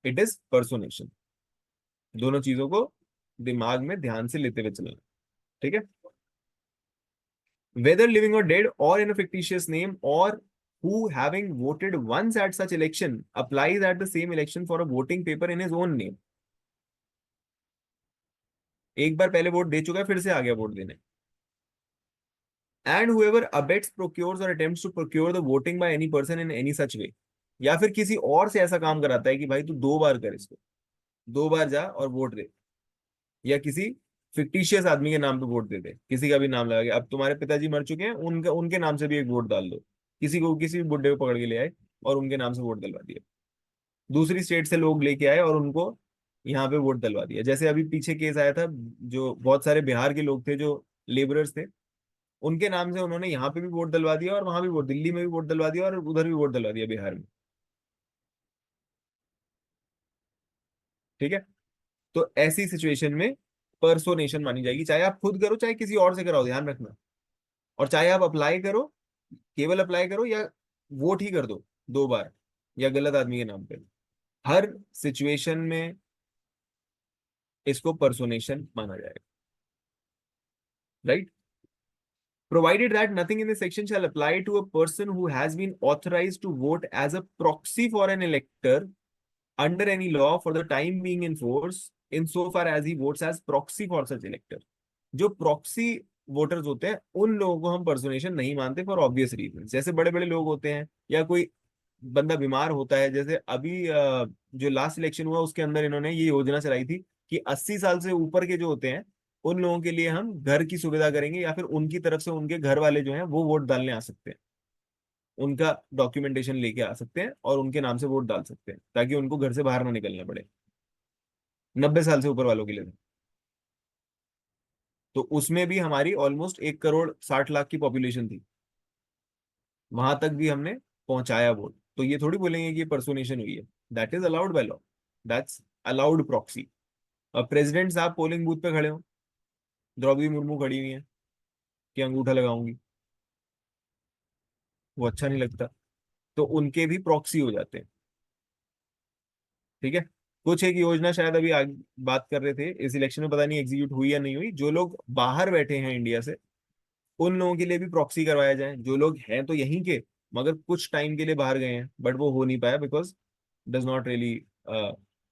इट इज पर्सोनेशन। दोनों चीजों को दिमाग में ध्यान से लेते हुए चलना, ठीक है। Whether living or dead or in a fictitious name, or who having voted once at such election applies at the same election for a voting paper in his own name। एक बार पहले वोट दे चुका है, फिर से आ गया vote देने। And whoever abets, procures or attempts to procure the voting by any person in any such way, या फिर किसी और से ऐसा काम कराता है कि भाई तू 2 बार कर इसको, 2 बार जा और वोट दे, या किसी फिक्टिशियस आदमी के नाम पे वोट दे दे, किसी का भी नाम लगा के, अब तुम्हारे पिताजी मर चुके हैं, उनका उनके नाम से भी एक वोट डाल दो, किसी को किसी भी बुड्ढे को पकड़ के ले आए और उनके नाम से वोट डलवा दिया। दूसरी स्टेट से लोग लेके आए और उनको यहाँ पे वोट डलवा दिया। जैसे अभी पीछे केस आया था, जो बहुत सारे बिहार के लोग थे जो लेबरर्स थे, उनके नाम से उन्होंने यहाँ पे भी वोट डलवा दिया और वहां भी वोट, दिल्ली में भी वोट डलवा दिया और उधर भी वोट डलवा दिया बिहार में, ठीक है। तो ऐसी सिचुएशन में पर्सोनेशन मानी जाएगी, चाहे आप खुद करो चाहे किसी और से कराओ, ध्यान रखना। और चाहे आप अप्लाई करो, केवल अप्लाई करो, या वोट ही कर दो 2 बार, या गलत आदमी के नाम पे, हर सिचुएशन में इसको पर्सोनेशन माना जाएगा, right. Provided that nothing in this section shall apply to a person who has been authorized to vote as a proxy for an elector under any law for the time being in force, insofar as he votes as proxy for such elector। जो proxy voters होते हैं उन लोगों को हम पर्सोनेशन नहीं मानते for obvious reason. जैसे बड़े बड़े लोग होते हैं, या कोई बंदा बीमार होता है, जैसे अभी जो लास्ट इलेक्शन हुआ उसके अंदर इन्होंने ये योजना चलाई थी कि 80 साल से ऊपर के जो होते हैं उन लोगों के लिए हम घर की सुविधा करेंगे, या फिर उनकी तरफ से उनके घर वाले जो हैं वो वोट डालने आ सकते हैं, उनका डॉक्यूमेंटेशन लेके आ सकते हैं और उनके नाम से वोट डाल सकते हैं, ताकि उनको घर से बाहर ना निकलना पड़े, 90 साल से ऊपर वालों के लिए था। तो उसमें भी हमारी ऑलमोस्ट 1 करोड़ 60 लाख की पॉपुलेशन थी, वहां तक भी हमने पहुंचाया वोट। तो ये थोड़ी बोलेंगे कि ये पर्सोनेशन हुई है, that is allowed by law, that's allowed proxy. अब प्रेसिडेंट साहब पोलिंग बूथ पे खड़े हो, द्रौपदी मुर्मू खड़ी हुई है कि अंगूठा लगाऊंगी, वो अच्छा नहीं लगता, तो उनके भी प्रॉक्सी हो जाते हैं, ठीक है। कुछ एक योजना शायद अभी आगे बात कर रहे थे इस इलेक्शन में, पता नहीं एग्जीक्यूट हुई या नहीं हुई, जो लोग बाहर बैठे हैं इंडिया से उन लोगों के लिए भी प्रॉक्सी करवाया जाए, जो लोग हैं तो यहीं के मगर कुछ टाइम के लिए बाहर गए हैं, बट वो हो नहीं पाया because does not really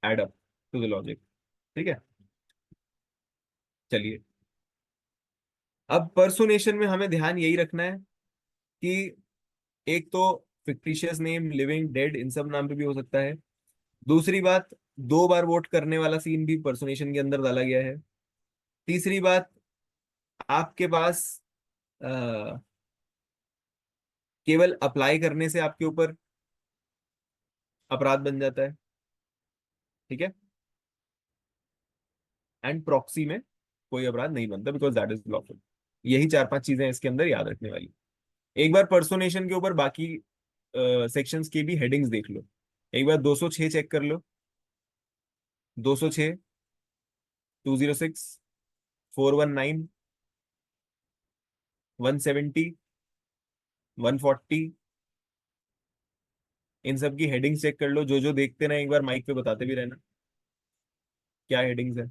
add up to the logic, ठीक है। चलिए, अब पर्सोनेशन में हमें ध्यान यही रखना है कि एक तो फिक्टिशियस नेम, लिविंग, डेड, इन सब नाम पे भी हो सकता है। दूसरी बात, 2 बार वोट करने वाला सीन भी पर्सोनेशन के अंदर डाला गया है। तीसरी बात, आपके पास अ, केवल अप्लाई करने से आपके ऊपर अपराध बन जाता है, ठीक है। एंड प्रॉक्सी में कोई अपराध नहीं बनता बिकॉज दैट इज लॉफुल। यही 4-5 चीजें इसके अंदर याद रखने वाली। एक बार पर्सोनेशन के ऊपर बाकी सेक्शंस की भी हेडिंग्स देख लो। एक बार 206 चेक कर लो, 206, 206, 419, 170, 140, इन सब की हेडिंग्स चेक कर लो। जो जो देखते ना एक बार माइक पे बताते भी रहना क्या हेडिंग्स है।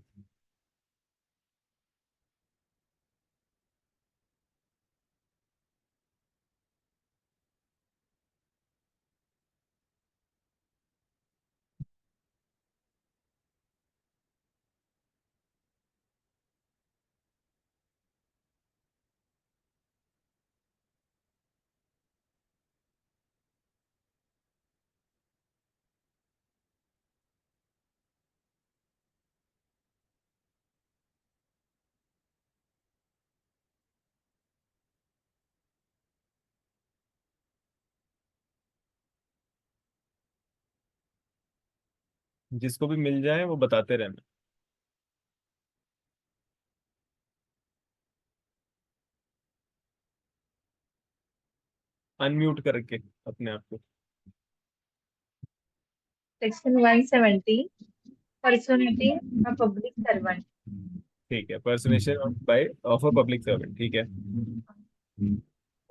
जिसको भी मिल जाए वो बताते रहना, अनम्यूट करके अपने आप को। Section 170 personating a public servant. ठीक है, personation by of a public servant, ठीक है।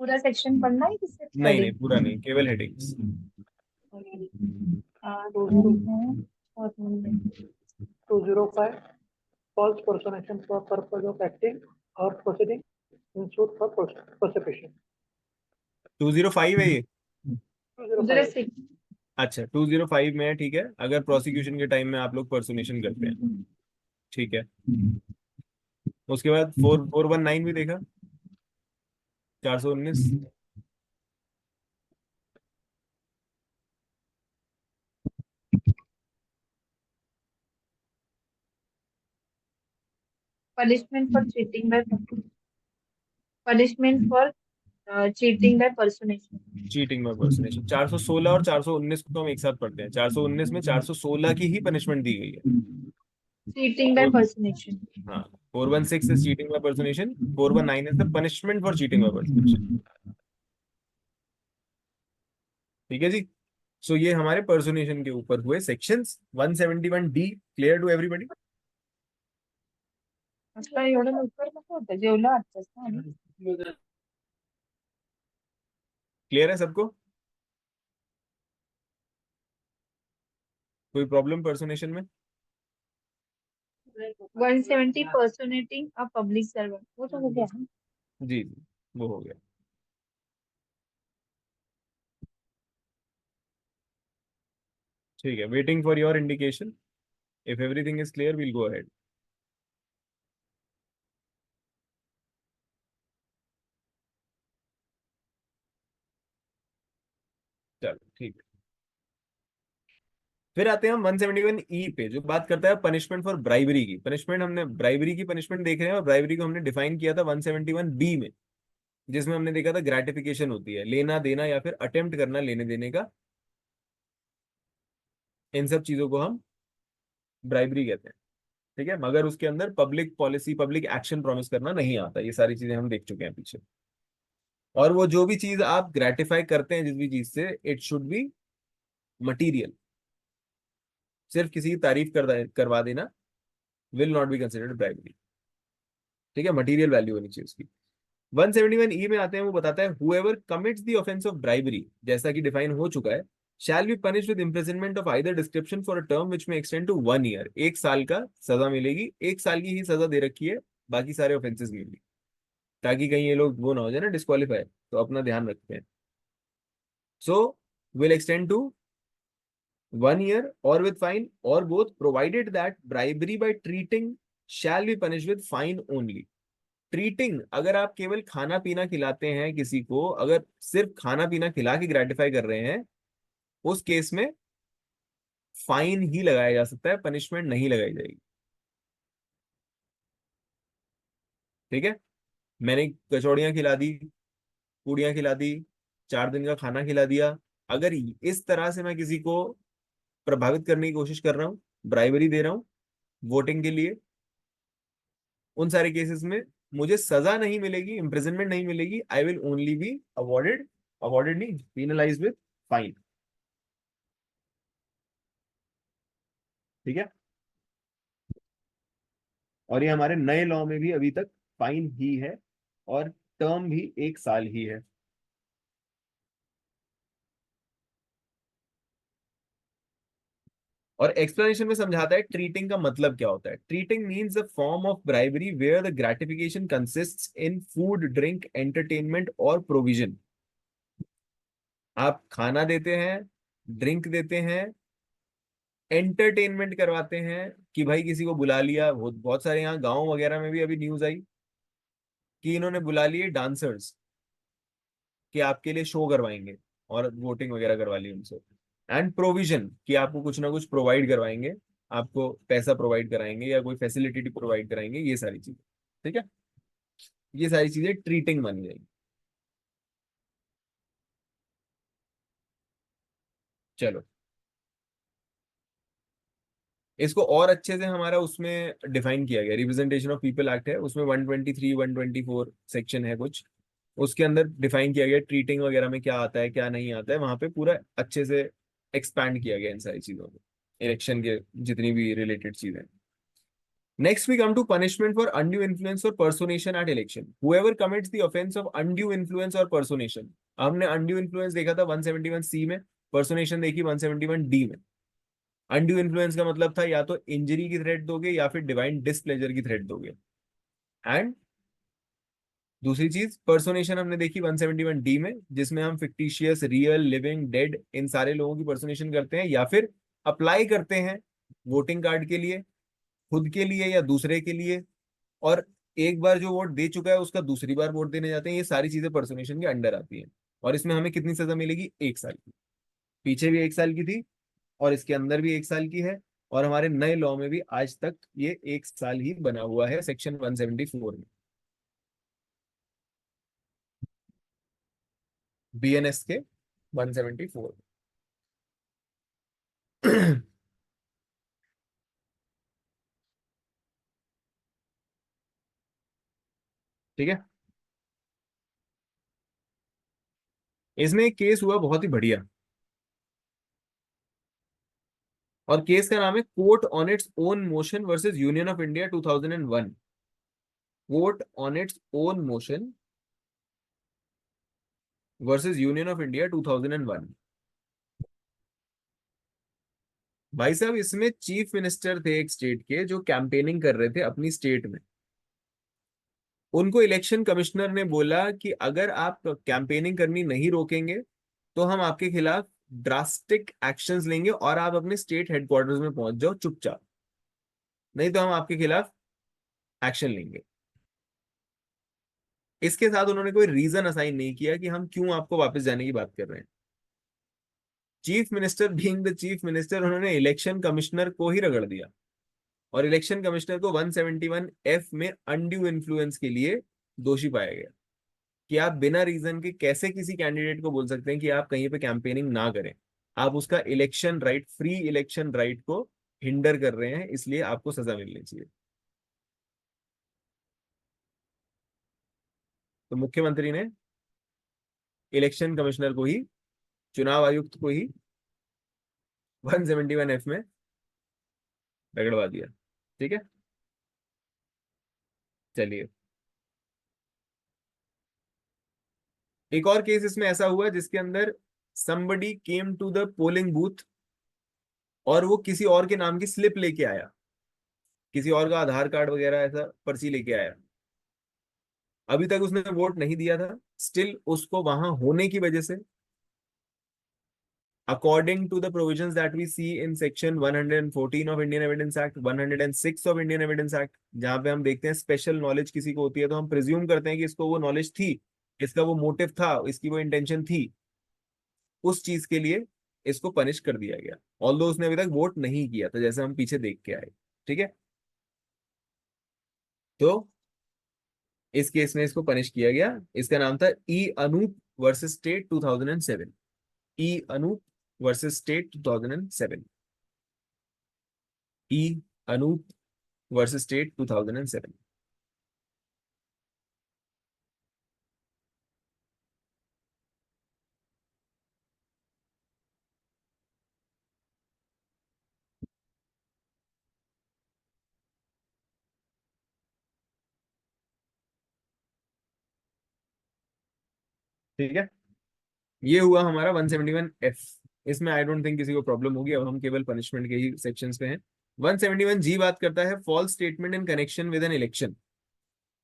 पूरा सेक्शन पढ़ना है कि सिर्फ नहीं नहीं, हेडिंग? पूरा नहीं, केवल headings. 205 false personation for purpose of acting or proceeding in suit for prosecution. 205 है ये? 205 206 अच्छा, 205 में है, ठीक है। अगर प्रोसिक्यूशन के टाइम में आप लोग पर्सोनेशन करते हैं, ठीक है। उसके बाद 419 भी देखा, 419। punishment for cheating by punishment for cheating by personation। Cheating में पर्सनेशन 416 और 419 को हम एक साथ पढ़ते हैं। 419 में 416 की ही पनिशमेंट दी गई है। cheating by और personation। हाँ, 416 is cheating by personation, 419 is the punishment for cheating by personation. ठीक है जी। सो ये हमारे पर्सोनेशन के ऊपर हुए sections. 171D clear to everybody? असं एवढं लवकर नको होतं, जेवलं आत्ताच ना आम्ही. क्लियर है सबको? कोई प्रॉब्लम पर्सोनेशन में? 170 पर्सोनेटिंग अ पब्लिक सर्वेंट, वो तो हो गया ना. जी जी, वो हो गया। ठीक है, waiting for your indication. If everything is clear will go ahead. चलो ठीक है, फिर आते हैं हम 171E पे, जो बात करता है पनिशमेंट फॉर ब्राइबरी की। पनिशमेंट, हमने ब्राइबरी की पनिशमेंट देख रहे हैं, और ब्राइबरी को हमने डिफाइन किया था 171B में, जिसमें हमने देखा था ग्रेटिफिकेशन होती है, लेना देना या फिर अटेम्प्ट करना लेने देने का। इन सब चीजों को हम ब्राइबरी कहते हैं, ठीक है। मगर उसके अंदर public policy, public action promise करना नहीं आता। ये सारी चीजें हम देख चुके हैं पीछे। और वो जो भी चीज आप ग्रेटिफाई करते हैं जिस भी चीज से, इट शुड बी मटीरियल। सिर्फ किसी की तारीफ करवा देना will not be considered bribery, ठीक है। मटीरियल वैल्यू होनी चाहिए उसकी। 171E में आते हैं, वो बताता है whoever commits the offense of bribery, जैसा कि डिफाइन हो चुका है, shall be punished with imprisonment of either description for a term which may extend to 1 year। 1 साल का सजा मिलेगी। 1 साल की ही सजा दे रखी है, बाकी सारे ऑफेंसेस में भी, ताकि कहीं ये लोग वो ना हो जाए ना डिस्क्वालीफाई, तो अपना ध्यान रखते हैं। So will extend to 1 year or with fine or both, provided that bribery by treating shall be punished with fine only। Treating, अगर आप केवल खाना पीना खिलाते हैं किसी को, अगर सिर्फ खाना पीना खिला के ग्रेटिफाई कर रहे हैं, उस केस में फाइन ही लगाया जा सकता है, पनिशमेंट नहीं लगाई जाएगी, ठीक है। मैंने कचौड़ियां खिला दी, पूड़ियां खिला दी, 4 दिन का खाना खिला दिया, अगर इस तरह से मैं किसी को प्रभावित करने की कोशिश कर रहा हूँ, ब्राइबरी दे रहा हूँ वोटिंग के लिए, उन सारे केसेस में मुझे सजा नहीं मिलेगी, इम्प्रिजनमेंट नहीं मिलेगी। I will only be awarded, awarded नहीं, पीनलाइज विद फाइन, ठीक है। और ये हमारे नए लॉ में भी अभी तक फाइन ही है, और टर्म भी 1 साल ही है। और एक्सप्लेनेशन में समझाता है ट्रीटिंग का मतलब क्या होता है। Treating means the form of bribery where the gratification consists in food, drink, entertainment or provision. आप खाना देते हैं, ड्रिंक देते हैं, एंटरटेनमेंट करवाते हैं, कि भाई किसी को बुला लिया। बहुत बहुत सारे यहाँ गांव वगैरह में भी अभी न्यूज आई कि इन्होंने बुला लिए डांसर्स, कि आपके लिए शो करवाएंगे, और वोटिंग वगैरह करवा ली उनसे। एंड प्रोविजन, कि आपको कुछ ना कुछ प्रोवाइड करवाएंगे, आपको पैसा प्रोवाइड कराएंगे या कोई फैसिलिटी प्रोवाइड कराएंगे, ये सारी चीजें, ठीक है। ये सारी चीजें ट्रीटिंग मानी जाएगी। चलो, इसको और अच्छे से हमारा उसमें डिफाइन किया गया, रिप्रेजेंटेशन ऑफ पीपल एक्ट है, उसमें 123 124 सेक्शन है कुछ, उसके अंदर डिफाइन किया गया ट्रीटिंग वगैरह में क्या आता है क्या नहीं आता है, वहां पे पूरा अच्छे से एक्सपैंड किया गया इन सारी चीजों को, इलेक्शन के जितनी भी रिलेटेड चीजें। Next we come to punishment for undue influence और personation at election. Whoever commits the offence of undue influence और पर्सोनेशन। हमने अनड्यू इन्फ्लुएंस देखा था 171C में, पर्सोनेशन देखी 171D में। अनड्यू इन्फ्लुएंस का मतलब था या तो इंजरी की थ्रेट दोगे या फिर डिवाइन डिसप्लेजर की थ्रेट दोगे। एंड दूसरी चीज पर्सोनेशन हमने देखी 171D में, जिसमें हम फिक्टिशियस, रियल, लिविंग, डेड इन सारे लोगों की पर्सोनेशन करते हैं या फिर अप्लाई करते हैं वोटिंग कार्ड के लिए, खुद के लिए या दूसरे के लिए, और एक बार जो वोट दे चुका है उसका दूसरी बार वोट देने जाते हैं। ये सारी चीजें पर्सोनेशन के अंडर आती हैं और इसमें हमें कितनी सजा मिलेगी? 1 साल की। पीछे भी 1 साल की थी और इसके अंदर भी 1 साल की है, और हमारे नए लॉ में भी आज तक ये 1 साल ही बना हुआ है सेक्शन 174 में, BNS के 174। ठीक है, इसमें एक केस हुआ बहुत ही बढ़िया, और केस का नाम है court on its own motion versus union of India 2001। Court on its own motion versus union of India 2001। भाई साहब, इसमें चीफ मिनिस्टर थे एक स्टेट के जो कैंपेनिंग कर रहे थे अपनी स्टेट में। उनको इलेक्शन कमिश्नर ने बोला कि अगर आप कैंपेनिंग करनी नहीं रोकेंगे तो हम आपके खिलाफ ड्रास्टिक एक्शंस लेंगे और आप अपने स्टेट हेडक्वार्टर्स में पहुंच जाओ चुपचाप, नहीं तो हम आपके खिलाफ एक्शन लेंगे। इसके साथ उन्होंने कोई रीजन असाइन नहीं किया कि हम क्यों आपको वापस जाने की बात कर रहे हैं। Chief minister being the chief minister, उन्होंने इलेक्शन कमिश्नर को ही रगड़ दिया, और इलेक्शन कमिश्नर को 171F में अनड्यू इन्फ्लुएंस के लिए दोषी पाया गया कि आप बिना रीजन के कैसे किसी कैंडिडेट को बोल सकते हैं कि आप कहीं पे कैंपेनिंग ना करें, आप उसका election right, free election right को हिंडर कर रहे हैं, इसलिए आपको सजा मिलनी चाहिए। तो मुख्यमंत्री ने इलेक्शन कमिश्नर को ही, चुनाव आयुक्त को ही 171F में रगड़वा दिया। ठीक है, चलिए एक और केस इसमें ऐसा हुआ जिसके अंदर somebody came to the polling booth और वो किसी और के नाम की स्लिप लेके आया, किसी और का आधार कार्ड वगैरह ऐसा पर्ची लेके आया। अभी तक उसने वोट नहीं दिया था, स्टिल उसको वहां होने की वजह से, according to the provisions that we see in section 114 of Indian evidence act, 106 of Indian evidence act, जहां पे हम देखते हैं स्पेशल नॉलेज किसी को होती है तो हम प्रिज्यूम करते हैं कि इसको वो नॉलेज थी, इसका वो मोटिव था, इसकी वो इंटेंशन थी, उस चीज के लिए इसको पनिश कर दिया गया, ऑल्दो उसने अभी तक वोट नहीं किया था, जैसे हम पीछे देख के आए। ठीक है, तो इस केस में इसको पनिश किया गया। इसका नाम था ई अनूप वर्सेस स्टेट 2007। ई अनूप वर्सेस स्टेट 2007। ई अनूप वर्सेस स्टेट 2007। ठीक है, ये हुआ हमारा 171F। इसमें आई डोंट थिंक किसी को प्रॉब्लम होगी, अब हम केवल पनिशमेंट के ही सेक्शंस पे हैं। 171G बात करता है false statement in connection with an election,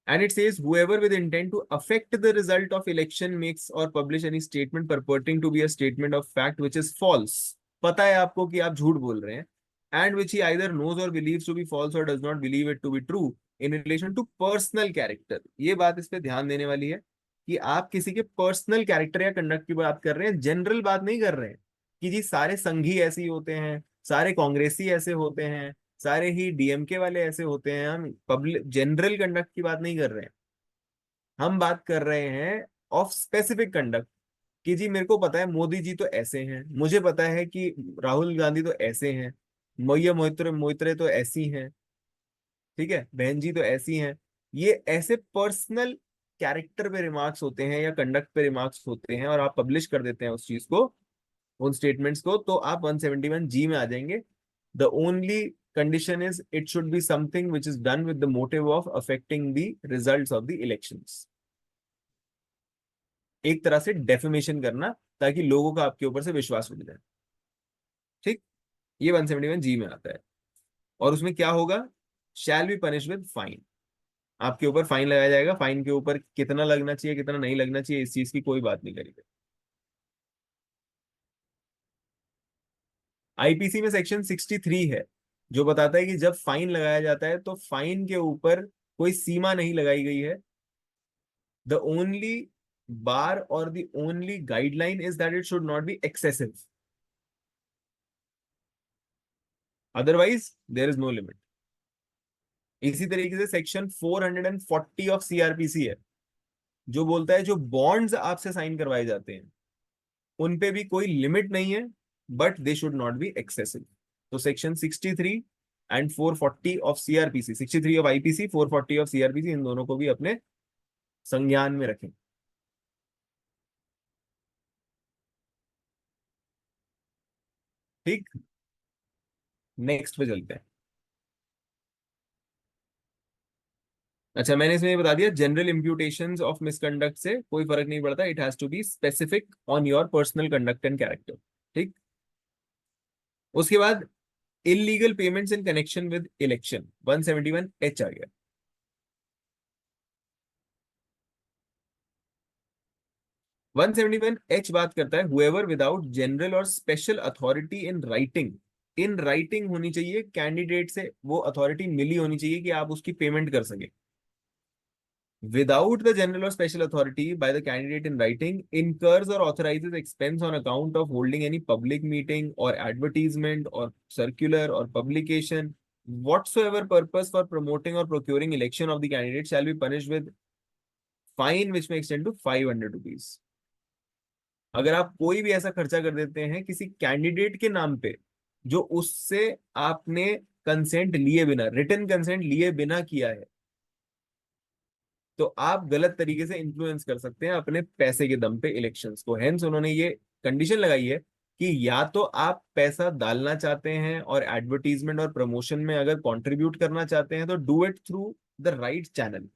and it says whoever with intent to affect the result of election makes or publish any statement purporting to be a statement of fact which is false, पता है आपको कि आप झूठ बोल रहे हैं, and which he either knows or believes to be false or does not believe it to be true in relation to personal character। ये बात इस पे ध्यान देने वाली है कि आप किसी के पर्सनल कैरेक्टर या कंडक्ट की बात कर रहे हैं, जनरल बात नहीं कर रहे हैं कि जी सारे संघी ऐसे ही होते हैं, सारे कांग्रेसी ऐसे होते हैं, सारे ही डीएमके वाले ऐसे होते हैं। हम पब्लिक जनरल कंडक्ट की बात नहीं कर रहे हैं, हम बात कर रहे हैं ऑफ स्पेसिफिक कंडक्ट कि जी मेरे को पता है मोदी जी तो ऐसे हैं, मुझे पता है कि राहुल गांधी तो ऐसे हैं, मैया मोइत्रे मोइत्रे तो ऐसी हैं, ठीक है, बहन जी तो ऐसी हैं। ये ऐसे पर्सनल कैरेक्टर पे रिमार्क्स होते हैं या कंडक्ट पे रिमार्क्स होते हैं और आप पब्लिश कर देते हैं उस चीज को, उन स्टेटमेंट्स को, तो आप 171G में आ जाएंगे। The only condition is it should be something which is done with the motive of affecting the results of the elections. एक तरह से डेफेमेशन करना, ताकि लोगों का आपके ऊपर से विश्वास उठ जाए। ठीक, ये 171G में आता है। और उसमें क्या होगा, shall be punish with fine. आपके ऊपर फाइन लगाया जाएगा। फाइन के ऊपर कितना लगना चाहिए कितना नहीं लगना चाहिए, इस चीज की कोई बात नहीं करेगी। आईपीसी में सेक्शन 63 है, जो बताता है कि जब फाइन लगाया जाता है तो फाइन के ऊपर कोई सीमा नहीं लगाई गई है। द ओनली बार और the only guideline is that it should not be excessive, otherwise there is no limit. इसी तरीके से सेक्शन 440 ऑफ सीआरपीसी है, जो बोलता है जो बॉन्ड्स आपसे साइन करवाए जाते हैं उन पे भी कोई लिमिट नहीं है, but they should not be excessive. तो section 63 and 440 of CRPC, 63 of IPC, 440 of CRPC, इन दोनों को भी अपने संज्ञान में रखें। ठीक, नेक्स्ट पे चलते हैं। अच्छा, मैंने इसमें ये बता दिया, जनरल इम्प्यूटेशंस ऑफ मिसकंडक्ट से कोई फर्क नहीं पड़ता, it has to be specific on your personal conduct and character. ठीक, उसके बाद illegal payments in connection with election, 171H आ गया। वन 171H बात करता है however without general or special authority in writing. In writing होनी चाहिए, कैंडिडेट से वो अथॉरिटी मिली होनी चाहिए कि आप उसकी पेमेंट कर सके। without the general or special authority by the candidate in writing, incurs or authorizes expense on account of holding any public meeting or advertisement or circular or publication, whatsoever purpose for promoting or procuring election of the candidate shall be punished with fine which may extend to 500 rupees। अगर आप कोई भी ऐसा खर्चा कर देते हैं किसी कैंडिडेट के नाम पे, जो उससे आपने कंसेंट लिए बिना, रिटन कंसेंट लिए बिना किया है, तो आप गलत तरीके से इन्फ्लुएंस कर सकते हैं अपने पैसे के दम पे इलेक्शंस को। हेंस उन्होंने ये कंडीशन लगाई है कि या तो आप पैसा डालना चाहते हैं और एडवर्टीजमेंट और प्रमोशन में अगर कंट्रीब्यूट करना चाहते हैं तो do it through the right channel,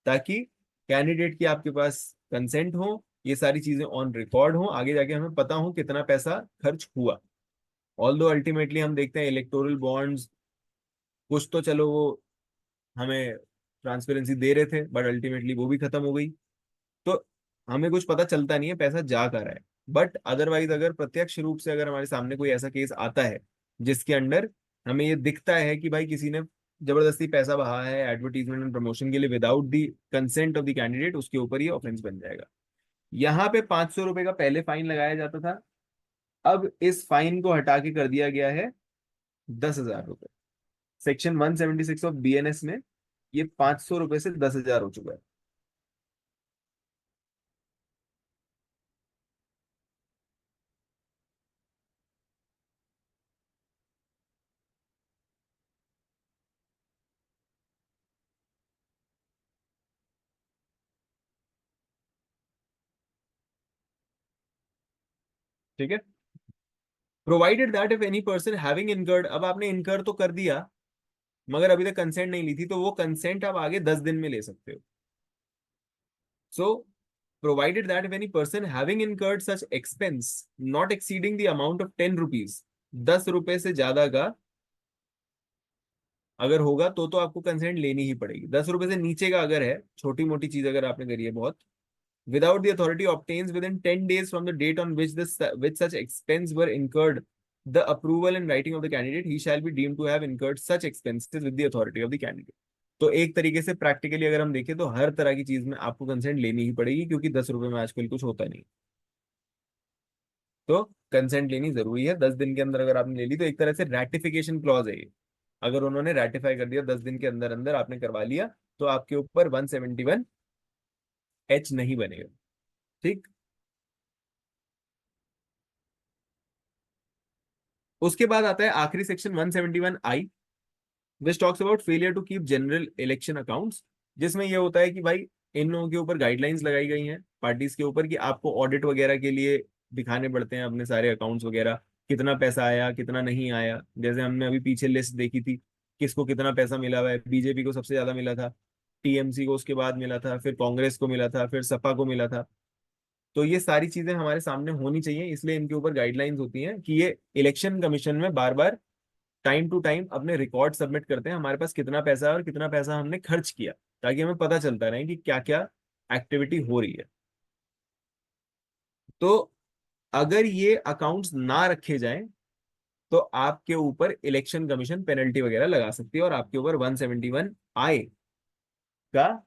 ताकि कैंडिडेट की आपके पास कंसेंट हो, ये सारी चीजें ऑन रिकॉर्ड हो, आगे जाके हमें पता हो कितना पैसा खर्च हुआ। ऑल्दो अल्टीमेटली हम देखते हैं इलेक्टोरल बॉन्ड्स कुछ तो चलो वो हमें ट्रांसपेरेंसी दे रहे थे, बट अल्टीमेटली वो भी खत्म हो गई, तो हमें कुछ पता चलता नहीं है पैसा जा कर रहा है। बट अदरवाइज अगर प्रत्यक्ष रूप से अगर हमारे सामने कोई ऐसा केस आता है जिसके अंडर हमें ये दिखता है कि भाई किसी ने जबरदस्ती पैसा बहाया है एडवर्टीजमेंट एंड प्रमोशन के लिए without the consent of the candidate, उसके ऊपर ये ऑफेंस बन जाएगा। यहाँ पे 500 रुपए का पहले फाइन लगाया जाता था, अब इस फाइन को हटा के कर दिया गया है 10,000 रुपए। सेक्शन 176 ऑफ बीएनएस में ये 500 रुपए से 10,000 हो चुका है। ठीक है, provided that if any person having incurred, अब आपने इनकर तो कर दिया मगर अभी तक कंसेंट नहीं ली थी, तो वो कंसेंट आप आगे 10 दिन में ले सकते हो। So provided that if any person having incurred such expense not exceeding the amount of 10 rupees, 10 रुपए से ज्यादा का अगर होगा तो आपको कंसेंट लेनी ही पड़ेगी। 10 रुपए से नीचे का अगर है, छोटी मोटी चीज अगर आपने करी है बहुत, without the authority obtains within 10 days from the date on which such expense were incurred the approval and writing of the candidate, he shall be deemed to have incurred such expenses with the authority of the candidate। तो एक तरीके से practically अगर हम देखें तो हर तरह की चीज में आपको कंसेंट लेनी ही पड़ेगी, क्योंकि 10 रुपए में आजकल कुछ होता नहीं, तो कंसेंट लेनी जरूरी है। 10 दिन के अंदर अगर आपने ले ली तो एक तरह से रैटिफिकेशन क्लॉज है ये, अगर उन्होंने रैटिफाई कर दिया 10 दिन के अंदर अंदर आपने करवा लिया तो आपके ऊपर 171H नहीं बनेगा। ठीक, उसके बाद आता है आखिरी section 171I, which talks about failure to keep general election accounts, जिसमें ये होता है कि भाई इन लोगों के ऊपर गाइडलाइंस लगाई गई हैं पार्टीज के ऊपर कि आपको ऑडिट वगैरह के लिए दिखाने पड़ते हैं अपने सारे अकाउंट्स वगैरह, कितना पैसा आया कितना नहीं आया। जैसे हमने अभी पीछे लिस्ट देखी थी, किसको कितना पैसा मिला हुआ है। बीजेपी को सबसे ज्यादा मिला था, टीएमसी को उसके बाद मिला था, फिर कांग्रेस को मिला था, फिर सपा को मिला था। तो ये सारी चीजें हमारे सामने होनी चाहिए, इसलिए इनके ऊपर गाइडलाइंस होती हैं कि ये इलेक्शन कमीशन में बार बार टाइम टू टाइम अपने रिकॉर्ड सबमिट करते हैं, हमारे पास कितना पैसा है और कितना पैसा हमने खर्च किया, ताकि हमें पता चलता रहे कि क्या क्या एक्टिविटी हो रही है। तो अगर ये अकाउंट्स ना रखे जाएं तो आपके ऊपर इलेक्शन कमीशन पेनल्टी वगैरह लगा सकती है और आपके ऊपर 171 आई का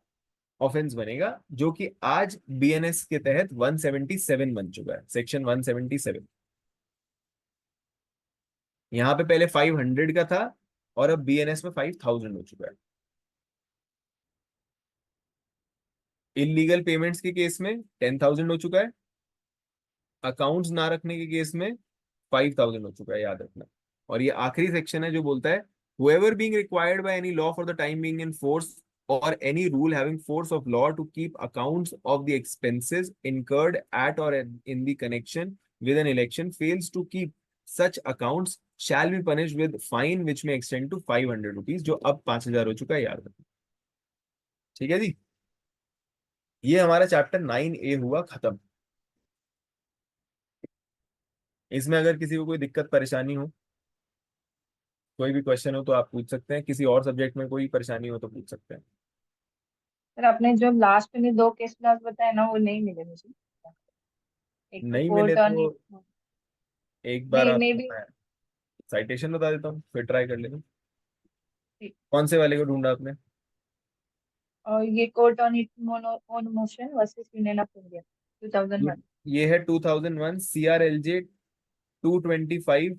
ऑफेंस बनेगा, जो कि आज बीएनएस के तहत 177 बन चुका है, सेक्शन 177। यहां पे पहले 500 का था और अब बीएनएस में 5000 हो चुका है। इलीगल पेमेंट्स के केस में 10,000 हो चुका है, अकाउंट्स ना रखने के केस में 5,000 हो चुका है, याद रखना। और ये आखिरी सेक्शन है जो बोलता है whoever being required by any law for the time being in force or any rule having force of law to keep accounts of the expenses incurred at or in the connection with an election fails to keep such accounts shall be punished with fine which may extend to 500 rupees, जो अब 5,000 हो चुका है, याद रखना। ठीक है जी, ये हमारा चैप्टर 9A हुआ खत्म। इसमें अगर किसी को कोई दिक्कत परेशानी हो, कोई भी क्वेश्चन हो तो आप पूछ सकते हैं, किसी और सब्जेक्ट में कोई परेशानी हो तो पूछ सकते हैं। सर आपने जो लास्ट में 2 केस क्लास बताए ना वो नहीं मिले मुझे। एक तो नहीं मिले कोर्ट और तो एक बार नहीं मे आपको बी। मैं साइटेशन बता देता हूँ, फिर ट्राई कर लेना। कौन से वाले को ढूंढा आपने? और ये court on on motion versus union of India ये 2001। ये है 2001 CRLJ 225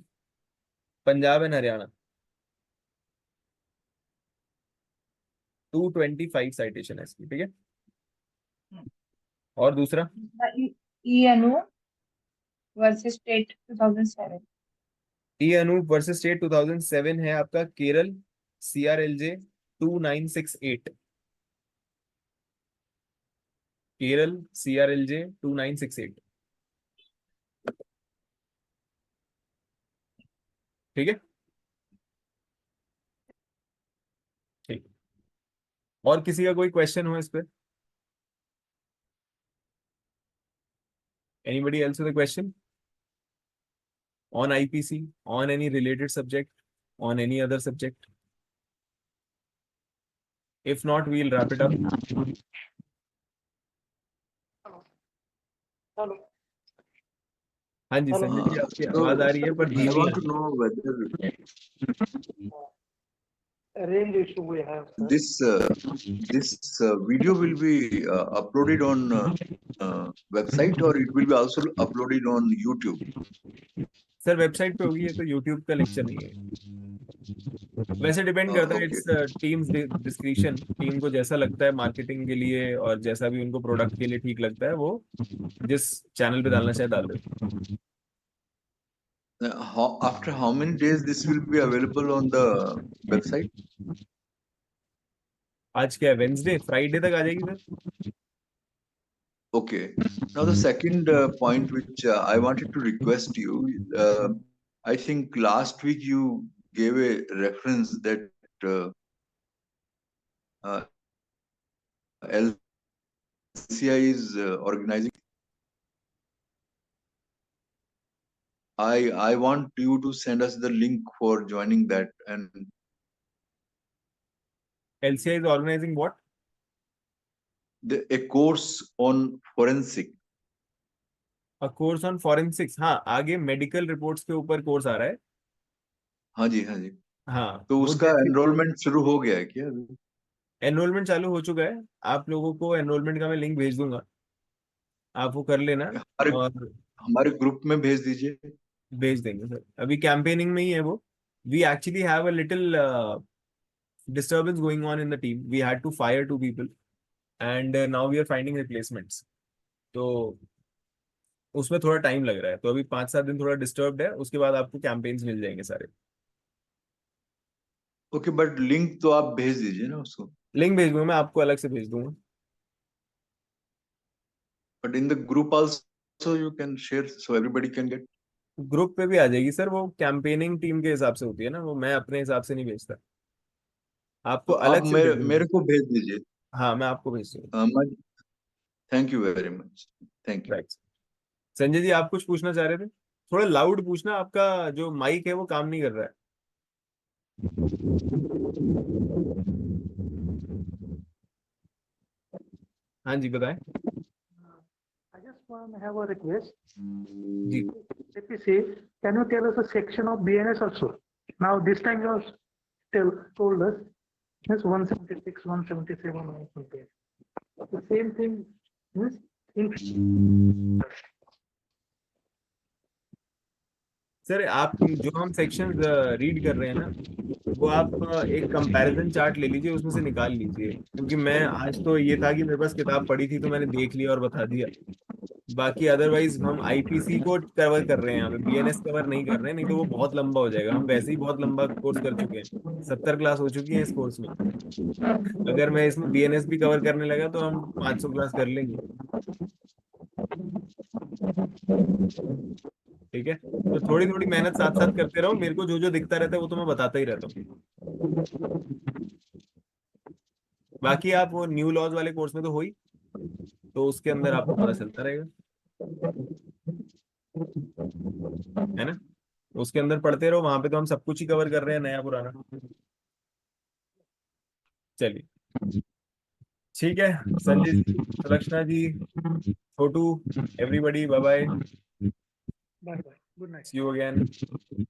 Punjab and Haryana, 225 citation है इसकी, ठीक है। और दूसरा ई अनु वर्सेस स्टेट 2007। ई अनूप वर्सेस स्टेट 2007 है आपका केरल CRLJ 2968, केरल CRLJ 2968, ठीक है। ठीक, और किसी का कोई क्वेश्चन हो इस पे? Anybody else with a question on IPC, on any related subject, on any other subject? If not, we'll wrap it up. Hello हाँ जी हेलो। संजय जी, आपकी आवाज आ रही है पर I धीमी want है। to know whether range issue we have sir. this video will be uploaded on website or it will be also uploaded on YouTube. Sir website पे होगी, ये तो यूट्यूब का लेक्चर नहीं है। वैसे डिपेंड करता है, Okay. It's teams description, team को जैसा लगता है मार्केटिंग के लिए और जैसा भी उनको प्रोडक्ट के लिए ठीक लगता है, वो जिस चैनल पे डालना चाहे डाल दे। After how many days this will be available on the website? आज क्या है, वेंसडे, फ्राइडे तक आ जाएगी sir. Okay. Now the second point which I wanted to request you, I think last week you gave a reference that LCI is organizing. I want you to send us the link for joining that, and LCI is organizing what? a course on forensic. Course on forensics, हाँ आगे medical reports के ऊपर course आ रहा है। हाँ जी, हाँ जी। हाँ तो वो उसका जैसे एनरोलमेंट शुरू हो गया है क्या अभी? एनरोलमेंट चालू हो चुका है, आप लोगों को एनरोलमेंट का मैं लिंक भेज दूंगा, आप वो कर लेना। हमारे और हमारे ग्रुप में भेज दीजिए। भेज देंगे सर, अभी कैंपेनिंग में ही है वो। We actually have a little disturbance going on in the team. We had to fire 2 people and now we are finding replacements. तो उसमें थोड़ा टाइम लग रहा है, तो अभी 5-7 दिन थोड़ा डिस्टर्ब्ड है, उसके बाद आपको कैंपेन्स मिल जाएंगे सारे। ओके, बट लिंक तो आप भेज दीजिए ना उसको। लिंक भेज दूंगा मैं आपको, अलग से भेज दूंगा। But in the group also also you can share so everybody can get? Group पे भी आ जाएगी सर, वो कैंपेनिंग टीम के हिसाब से होती है ना, वो मैं अपने हिसाब से नहीं भेजता, आपको तो आप अलग से मेरे भेजूंगा। मेरे को भेज दीजिए। हाँ मैं आपको भेज दूंगा। Thank you very much, thank you. Right. Sanjay ji आप कुछ पूछना चाह रहे थे, थोड़ा लाउड पूछना, आपका जो माइक है वो काम नहीं कर रहा है। हाँ जी बताएं। I just want to have a request. जी APC, can you tell us a section of BNS also? Now this time you have told us yes 176, 177, 178. The same thing is in sir, आप जो हम section read कर रहे हैं ना, वो आप एक कंपैरिजन चार्ट ले लीजिए, उसमें से निकाल लीजिए, क्योंकि मैं आज तो ये था कि मेरे पास किताब पड़ी थी तो मैंने देख लिया और बता दिया। बाकी अदरवाइज हम आईपीसी को कवर कर रहे हैं, यहाँ पे बीएनएस कवर नहीं कर रहे हैं, नहीं तो वो बहुत लंबा हो जाएगा। हम वैसे ही बहुत लंबा कोर्स कर चुके हैं, 70 क्लास हो चुकी है इस कोर्स में। अगर मैं इसमें बीएनएस भी कवर करने लगा तो हम 500 क्लास कर लेंगे। ठीक है, तो थोड़ी थोड़ी मेहनत साथ साथ करते रहो, मेरे को जो जो दिखता रहता है वो तो मैं बताता ही रहता हूँ। बाकी आप वो न्यू लॉज वाले कोर्स में तो हो ही, तो उसके अंदर आपको पता चलता रहेगा, है ना। उसके अंदर पढ़ते रहो, वहां पे तो हम सब कुछ ही कवर कर रहे हैं, नया पुराना। चलिए ठीक है, Sanjay ji, Sulakshana ji, Chhotu, everybody, bye bye, bye bye. Good night. See you again.